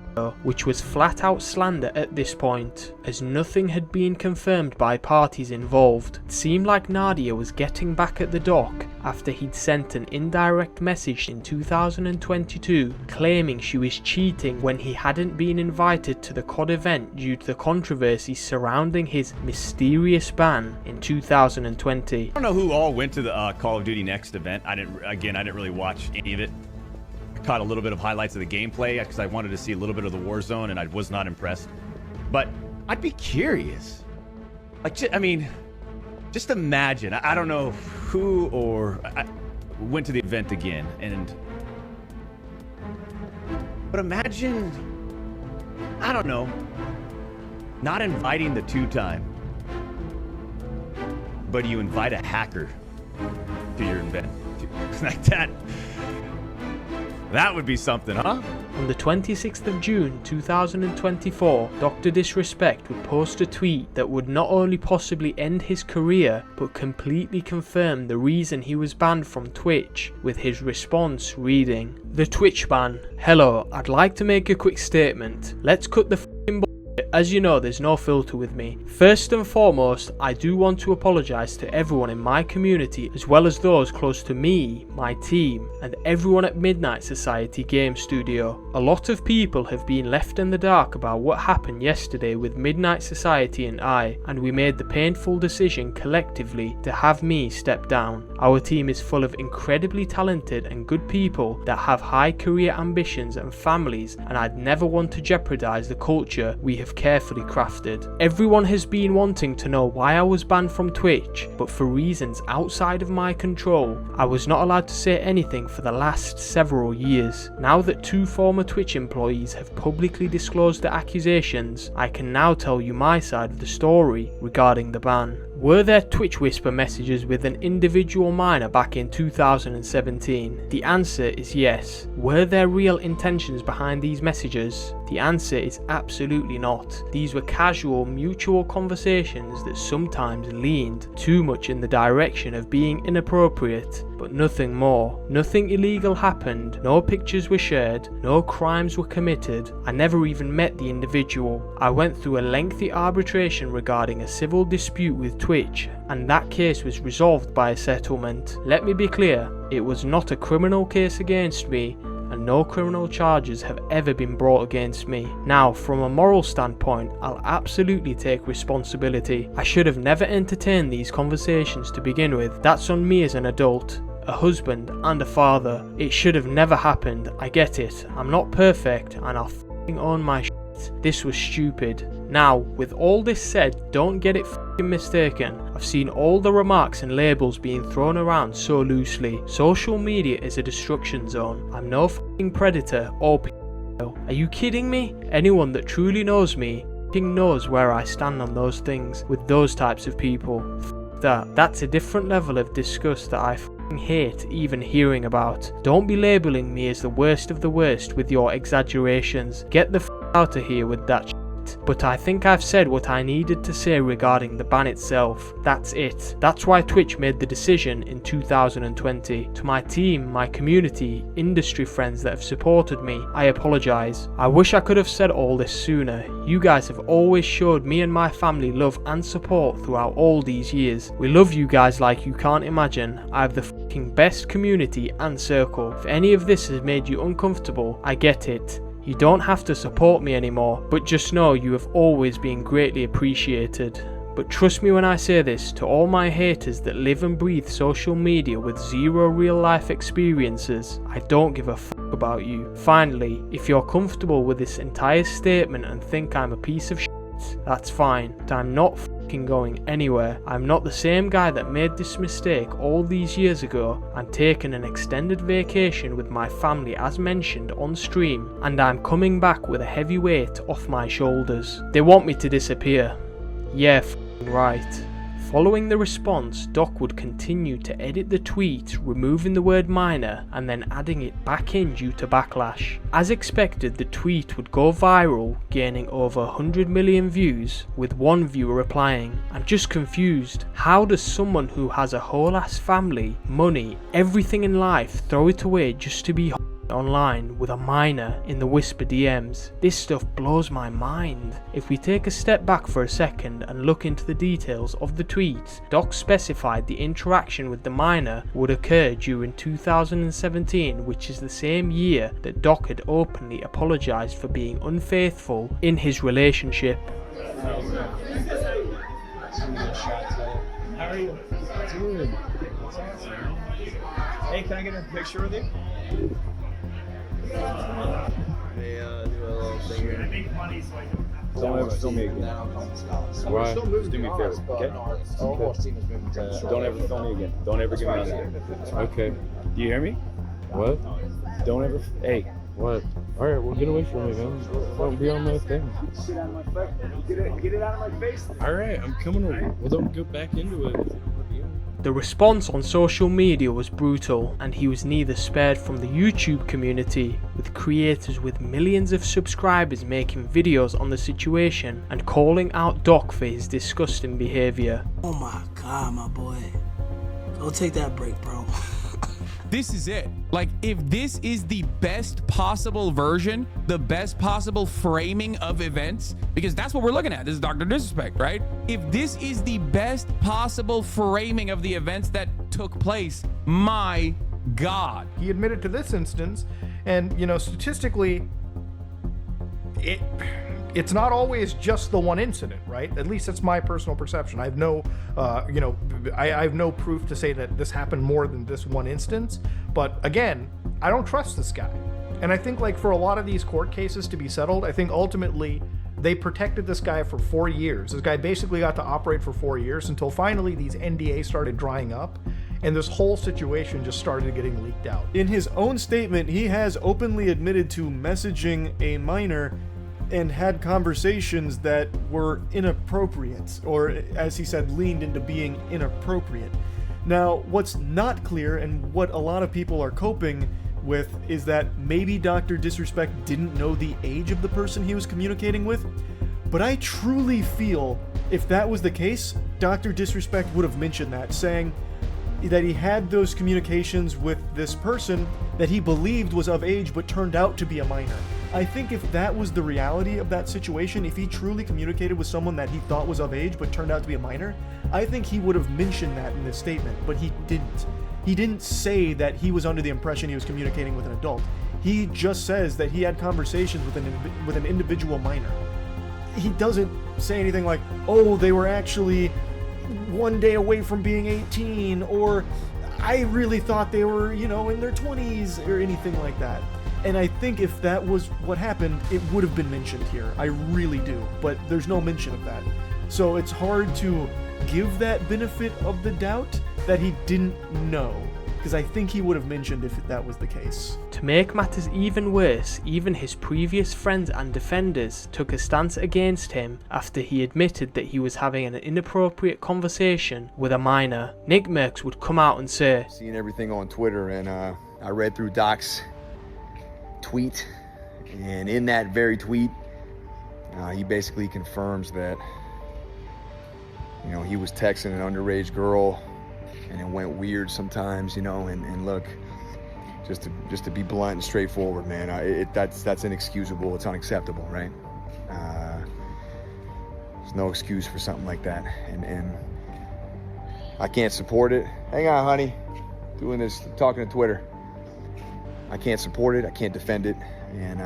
which was flat out slander at this point, as nothing had been confirmed by parties involved. It seemed like Nadia was getting back at the doc after he'd sent an indirect message in 2022 claiming she was cheating when he hadn't been invited to the COD event due to the controversy surrounding his mysterious ban in 2020. I don't know who all went to the Call of Duty Next event. I didn't really watch any of it. I caught a little bit of highlights of the gameplay because I wanted to see a little bit of the Warzone, and I was not impressed. But I'd be curious. Like, just imagine. I don't know who went to the event again, but imagine, I don't know, not inviting the 2-time, but you invite a hacker to your event. Like that. That would be something, huh? On the 26th of June 2024, DrDisrespect would post a tweet that would not only possibly end his career, but completely confirm the reason he was banned from Twitch, with his response reading, "The Twitch ban. Hello, I'd like to make a quick statement. Let's cut the f***ing bullshit. As you know, there's no filter with me. First and foremost, I do want to apologise to everyone in my community, as well as those close to me, my team, and everyone at Midnight Society Game Studio. A lot of people have been left in the dark about what happened yesterday with Midnight Society and we made the painful decision collectively to have me step down. Our team is full of incredibly talented and good people that have high career ambitions and families, and I'd never want to jeopardise the culture we have carefully crafted. Everyone has been wanting to know why I was banned from Twitch, but for reasons outside of my control, I was not allowed to say anything for the last several years. Now that 2 former Twitch employees have publicly disclosed the accusations, I can now tell you my side of the story regarding the ban. Were there Twitch whisper messages with an individual miner back in 2017? The answer is yes. Were there real intentions behind these messages? The answer is absolutely not. These were casual, mutual conversations that sometimes leaned too much in the direction of being inappropriate, but nothing more. Nothing illegal happened, no pictures were shared, no crimes were committed. I never even met the individual. I went through a lengthy arbitration regarding a civil dispute with Twitch, and that case was resolved by a settlement. Let me be clear, it was not a criminal case against me, and no criminal charges have ever been brought against me. Now, from a moral standpoint, I'll absolutely take responsibility. I should have never entertained these conversations to begin with. That's on me as an adult, a husband and a father. It should have never happened. I get it. I'm not perfect, and I'll f***ing own my shit. This was stupid. Now, with all this said, don't get it f***ing mistaken. I've seen all the remarks and labels being thrown around so loosely. Social media is a destruction zone. I'm no f***ing predator or p***o. Are you kidding me? Anyone that truly knows me f***ing knows where I stand on those things with those types of people. F*** that. That's a different level of disgust that I f***ing hate even hearing about. Don't be labeling me as the worst of the worst with your exaggerations. Get the f*** out of here with that shit. But I think I've said what I needed to say regarding the ban itself. That's it. That's why Twitch made the decision in 2020. To my team, my community, industry friends that have supported me, I apologise. I wish I could have said all this sooner. You guys have always showed me and my family love and support throughout all these years. We love you guys like you can't imagine. I have the fucking best community and circle. If any of this has made you uncomfortable, I get it. You don't have to support me anymore, but just know you have always been greatly appreciated. But trust me when I say this, to all my haters that live and breathe social media with zero real life experiences, I don't give a f*** about you. Finally, if you're comfortable with this entire statement and think I'm a piece of shit, that's fine, but I'm not f***ing f***ing going anywhere. I'm not the same guy that made this mistake all these years ago and taken an extended vacation with my family as mentioned on stream, and I'm coming back with a heavy weight off my shoulders. They want me to disappear. Yeah, f***ing right. Following the response, Doc would continue to edit the tweet, removing the word minor and then adding it back in due to backlash. As expected, the tweet would go viral, gaining over 100 million views, with one viewer replying, "I'm just confused. How does someone who has a whole ass family, money, everything in life throw it away just to be online with a minor in the whisper DMs? This stuff blows my mind." If we take a step back for a second and look into the details of the tweet, Doc specified the interaction with the minor would occur during 2017, which is the same year that Doc had openly apologized for being unfaithful in his relationship. How are you? Good. Hey, can I get a picture with you? Hey, do a little thing here. Don't ever film me again. Right. Just do me a favor, okay? Don't ever film me again. Don't ever get me on there. Okay. Do you hear me? What? Don't ever. Hey. What? All right, well, get away from me, man. Don't be on my thing. Get out of my face. Get it out of my face. All right, I'm coming over. Well, don't go back into it. The response on social media was brutal, and he was neither spared from the YouTube community, with creators with millions of subscribers making videos on the situation and calling out Doc for his disgusting behaviour. Oh my god, my boy. Go take that break, bro. This is it. Like, if this is the best possible version, the best possible framing of events, because that's what we're looking at. This is Dr. Disrespect, right? If this is the best possible framing of the events that took place, my God. He admitted to this instance, and, you know, statistically, it's not always just the one incident, right? At least that's my personal perception. I have no, I have no proof to say that this happened more than this one instance. But again, I don't trust this guy. And I think, like, for a lot of these court cases to be settled, I think ultimately they protected this guy for 4 years. This guy basically got to operate for 4 years until finally these NDAs started drying up. And this whole situation just started getting leaked out. In his own statement, he has openly admitted to messaging a minor and had conversations that were inappropriate, or as he said, leaned into being inappropriate. Now, what's not clear, and what a lot of people are coping with, is that maybe Dr. Disrespect didn't know the age of the person he was communicating with. But I truly feel if that was the case, Dr. Disrespect would have mentioned that, saying that he had those communications with this person that he believed was of age but turned out to be a minor. I think if that was the reality of that situation, if he truly communicated with someone that he thought was of age but turned out to be a minor, I think he would have mentioned that in this statement, but he didn't. He didn't say that he was under the impression he was communicating with an adult. He just says that he had conversations with an individual minor. He doesn't say anything like, oh, they were actually 1 day away from being 18, or I really thought they were, in their 20s, or anything like that. And I think if that was what happened, it would have been mentioned here. I really do. But there's no mention of that. So it's hard to give that benefit of the doubt that he didn't know, because I think he would have mentioned if that was the case. To make matters even worse, even his previous friends and defenders took a stance against him after he admitted that he was having an inappropriate conversation with a minor. Nick Merckx would come out and say, Seeing everything on Twitter, and I read through Doc's tweet, and in that very tweet, he basically confirms that, he was texting an underage girl, and it went weird sometimes, and look, just to be blunt and straightforward, man, that's inexcusable. It's unacceptable, right? There's no excuse for something like that, and I can't support it. Hang on, honey, doing this, talking to Twitter. I can't support it, I can't defend it, and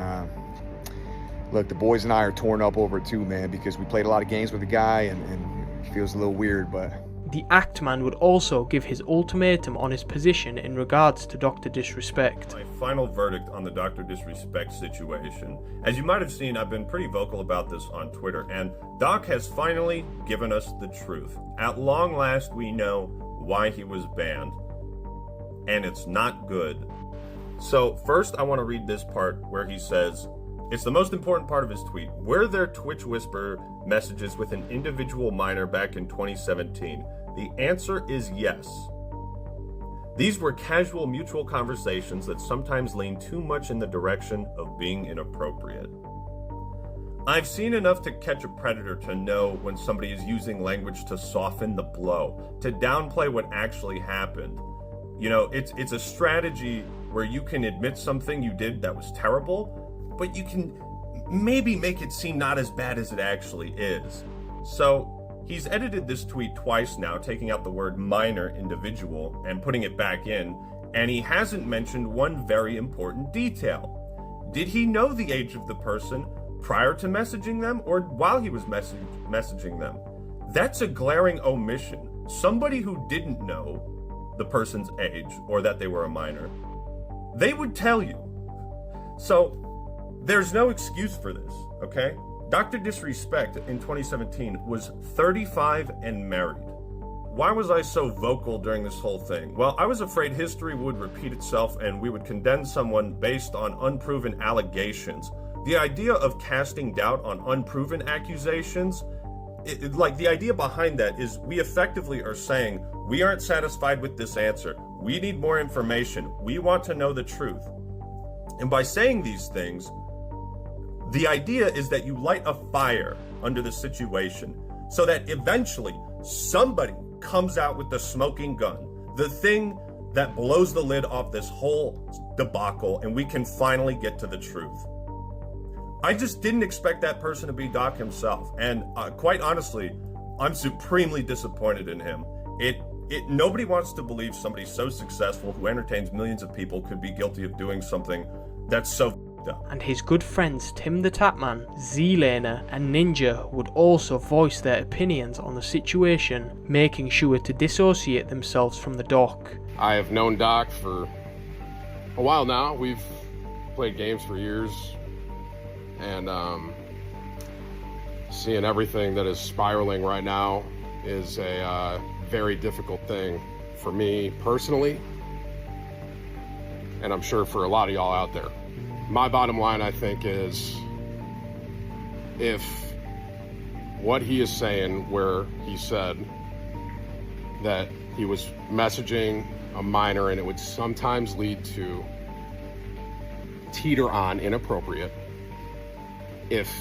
look, the boys and I are torn up over it too, man, because we played a lot of games with the guy, and it feels a little weird, but The Act Man would also give his ultimatum on his position in regards to Dr. Disrespect. My final verdict on the Dr. Disrespect situation. As you might have seen, I've been pretty vocal about this on Twitter, and Doc has finally given us the truth. At long last, we know why he was banned, and it's not good. So first, I want to read this part where he says, it's the most important part of his tweet. Were there Twitch Whisper messages with an individual minor back in 2017? The answer is yes. These were casual mutual conversations that sometimes lean too much in the direction of being inappropriate. I've seen enough to catch a predator to know when somebody is using language to soften the blow, to downplay what actually happened. You know, it's a strategy where you can admit something you did that was terrible, but you can maybe make it seem not as bad as it actually is. So he's edited this tweet twice now, taking out the word minor individual and putting it back in, and he hasn't mentioned one very important detail. Did he know the age of the person prior to messaging them or while he was messaging them? That's a glaring omission. Somebody who didn't know the person's age or that they were a minor, they would tell you. So there's no excuse for this, okay? Dr. Disrespect in 2017 was 35 and married. Why was I so vocal during this whole thing? Well, I was afraid history would repeat itself and we would condemn someone based on unproven allegations. The idea of casting doubt on unproven accusations, the idea behind that is we effectively are saying, we aren't satisfied with this answer. We need more information. We want to know the truth. And by saying these things, the idea is that you light a fire under the situation so that eventually somebody comes out with the smoking gun, the thing that blows the lid off this whole debacle, and we can finally get to the truth. I just didn't expect that person to be Doc himself, and quite honestly, I'm supremely disappointed in him. Nobody wants to believe somebody so successful who entertains millions of people could be guilty of doing something that's so f***ed up. And his good friends Tim the Tapman, Z-Laner and Ninja would also voice their opinions on the situation, making sure to dissociate themselves from the doc. I have known Doc for a while now. We've played games for years, and seeing everything that is spiraling right now is a very difficult thing for me personally, and I'm sure for a lot of y'all out there. My bottom line, I think, is if what he is saying, where he said that he was messaging a minor and it would sometimes lead to teeter on inappropriate, if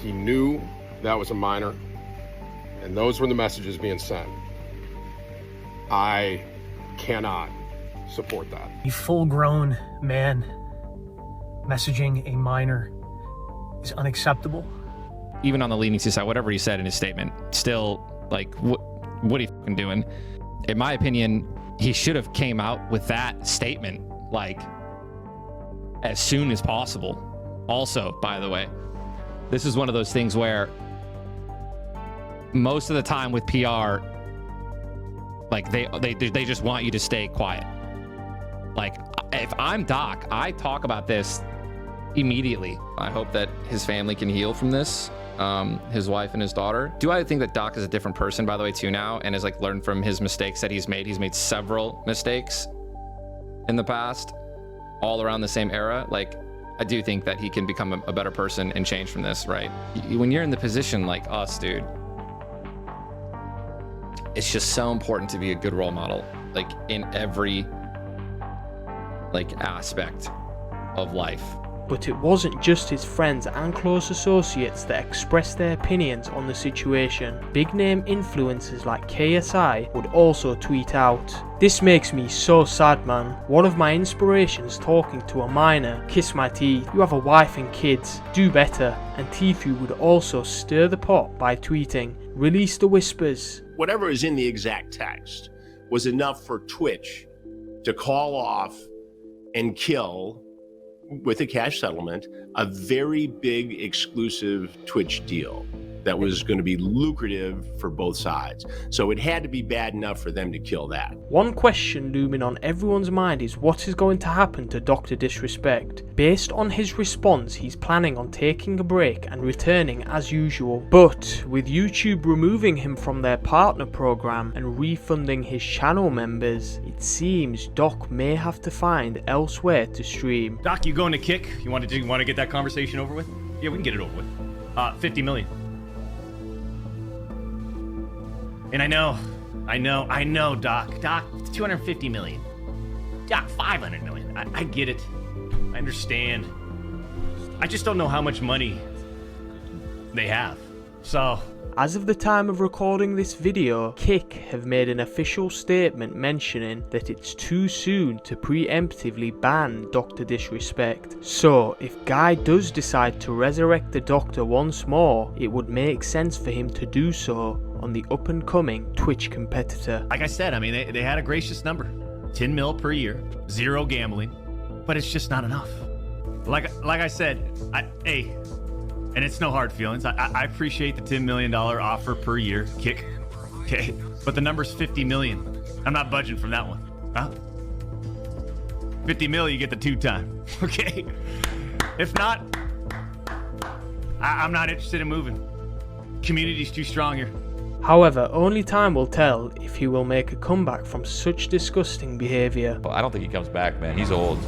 he knew that was a minor and those were the messages being sent, I cannot support that. A full-grown man messaging a minor is unacceptable. Even on the leniency side, whatever he said in his statement, still, like, what are you fucking doing? In my opinion, he should have came out with that statement, like, as soon as possible. Also, by the way, this is one of those things where most of the time with PR, like, they just want you to stay quiet. Like, if I'm Doc, I talk about this immediately. I hope that his family can heal from this, his wife and his daughter. Do I think that Doc is a different person, by the way, too, now, and has, like, learned from his mistakes that he's made? He's made several mistakes in the past, all around the same era. Like, I do think that he can become a better person and change from this, right? When you're in the position like us, dude, it's just so important to be a good role model, like, in every, like, aspect of life. But it wasn't just his friends and close associates that expressed their opinions on the situation. Big name influencers like KSI would also tweet out, "This makes me so sad, man. One of my inspirations talking to a minor. Kiss my teeth. You have a wife and kids. Do better." And Tfue would also stir the pot by tweeting, "Release the whispers." Whatever is in the exact text was enough for Twitch to call off and kill, with a cash settlement, a very big exclusive Twitch deal. that was going to be lucrative for both sides. So it had to be bad enough for them to kill that. One question looming on everyone's mind is what is going to happen to Dr. Disrespect. Based on his response, he's planning on taking a break and returning as usual. But with YouTube removing him from their partner program and refunding his channel members, it seems Doc may have to find elsewhere to stream. Doc, you going to kick? You want to get that conversation over with? Yeah, we can get it over with. 50 million. And I know, Doc. Doc, 250 million. Doc, 500 million. I get it. I understand. I just don't know how much money they have. So, as of the time of recording this video, Kick have made an official statement mentioning that it's too soon to preemptively ban Dr. Disrespect. So, if Guy does decide to resurrect the Doctor once more, it would make sense for him to do so on the up-and-coming Twitch competitor. like I said, I mean, they had a gracious number. 10 mil per year, 0 gambling, but it's just not enough. Like I said, hey, and it's no hard feelings. I appreciate the $10 million offer per year, Kick. Okay, but the number's 50 million. I'm not budging from that one. Huh? 50 mil, you get the 2-time. Okay? If not, I'm not interested in moving. Community's too strong here. However, only time will tell if he will make a comeback from such disgusting behavior. Well, I don't think he comes back, man. He's old.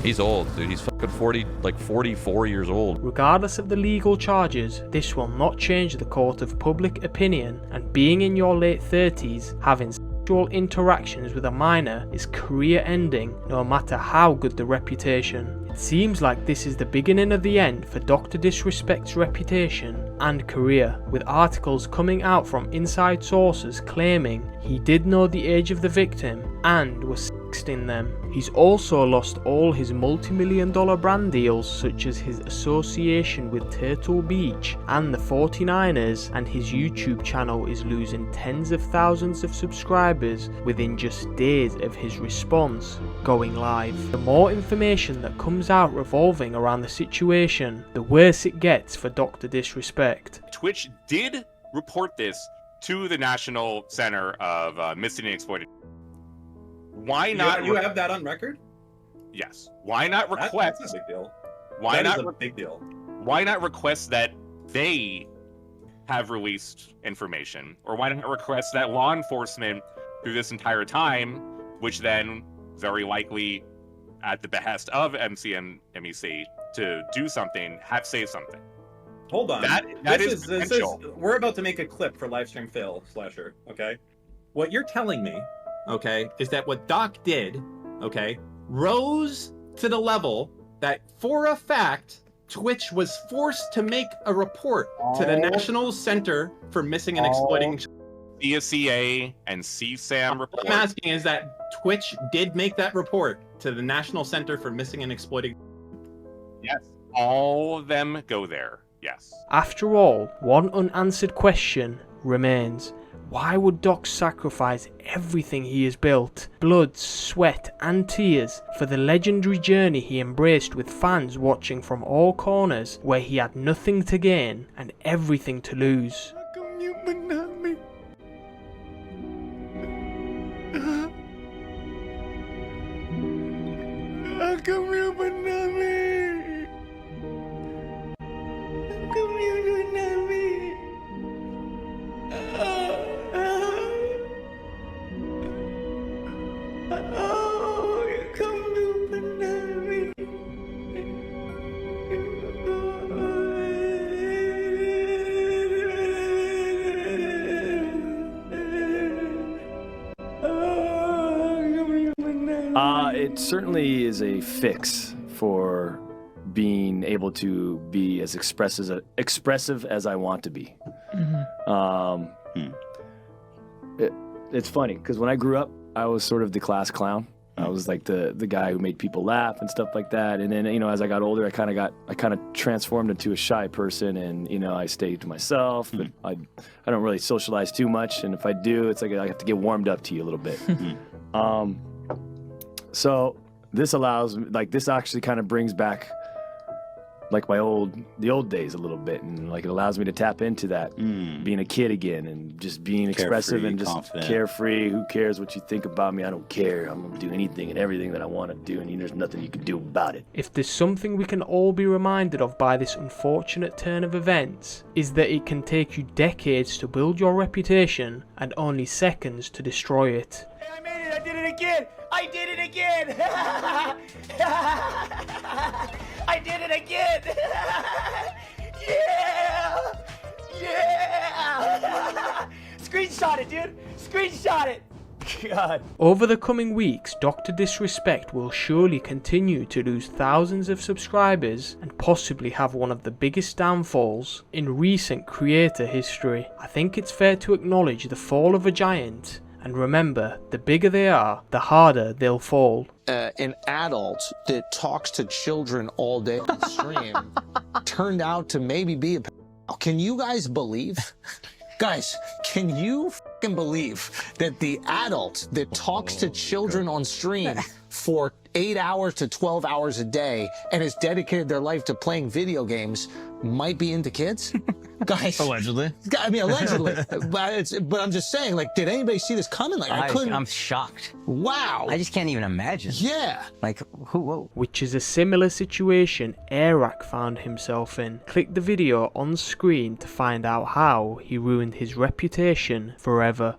He's old, dude. He's fucking 44 years old. Regardless of the legal charges, this will not change the court of public opinion, and being in your late 30s, having sexual interactions with a minor is career ending no matter how good the reputation. It seems like this is the beginning of the end for Dr. Disrespect's reputation and career, with articles coming out from inside sources claiming he did know the age of the victim and was sexting them. He's also lost all his multi-million-dollar brand deals, such as his association with Turtle Beach and the 49ers, and his YouTube channel is losing tens of thousands of subscribers within just days of his response going live. The more information that comes out revolving around the situation, the worse it gets for Dr. Disrespect. Twitch did report this to the National Center of Missing and Exploited. Why not? You have that on record? Yes. Why not request? That's a big deal. Why that not? Is a big deal. Why not request that they have released information, or why not request that law enforcement through this entire time, which then very likely, at the behest of MEC to do something, have say something. Hold on. That is potential. We're about to make a clip for Livestream Fail Slasher. Okay. What you're telling me, okay, is that what Doc did, okay, rose to the level that, for a fact, Twitch was forced to make a report to the National Center for Missing and Exploiting. DSCA and CSAM report. What I'm asking is that Twitch did make that report to the National Center for Missing and Exploiting. Yes, all of them go there. Yes. After all, one unanswered question remains. Why would Doc sacrifice everything he has built, blood, sweat and tears, for the legendary journey he embraced with fans watching from all corners, where he had nothing to gain and everything to lose? How come you but not me? How come you but not me? Oh, you come you but not me. It certainly is a fix for being able to be as expressive as I want to be. It's funny because when I grew up, I was sort of the class clown. I was like the guy who made people laugh and stuff like that. And then, you know, as I got older, I kind of transformed into a shy person, and, you know, I stayed to myself. But I don't really socialize too much, and if I do, it's like I have to get warmed up to you a little bit. So this allows, like, this actually kind of brings back like the old days a little bit, and like it allows me to tap into that being a kid again and just being expressive and just confident. carefree. Who cares what you think about me? I don't care. I'm gonna do anything and everything that I want to do, and there's nothing you can do about it. If there's something we can all be reminded of by this unfortunate turn of events, is that it can take you decades to build your reputation and only seconds to destroy it. I made it! I did it again! I did it again! I did it again! Yeah! Yeah! Screenshot it, dude! Screenshot it! God. Over the coming weeks, DrDisrespect will surely continue to lose thousands of subscribers and possibly have one of the biggest downfalls in recent creator history. I think it's fair to acknowledge the fall of a giant, and remember, the bigger they are, the harder they'll fall. An adult that talks to children all day on stream turned out to maybe be a pedophile. Can you guys believe? Guys, can you f***ing believe that the adult that talks to children on stream for 8 hours to 12 hours a day and has dedicated their life to playing video games might be into kids? Guys, Allegedly. I mean, allegedly. But I'm just saying, like, did anybody see this coming? Like, I couldn't. I'm shocked. Wow. I just can't even imagine. Yeah. Like, whoa. Which is a similar situation Arak found himself in. Click the video on screen to find out how he ruined his reputation forever.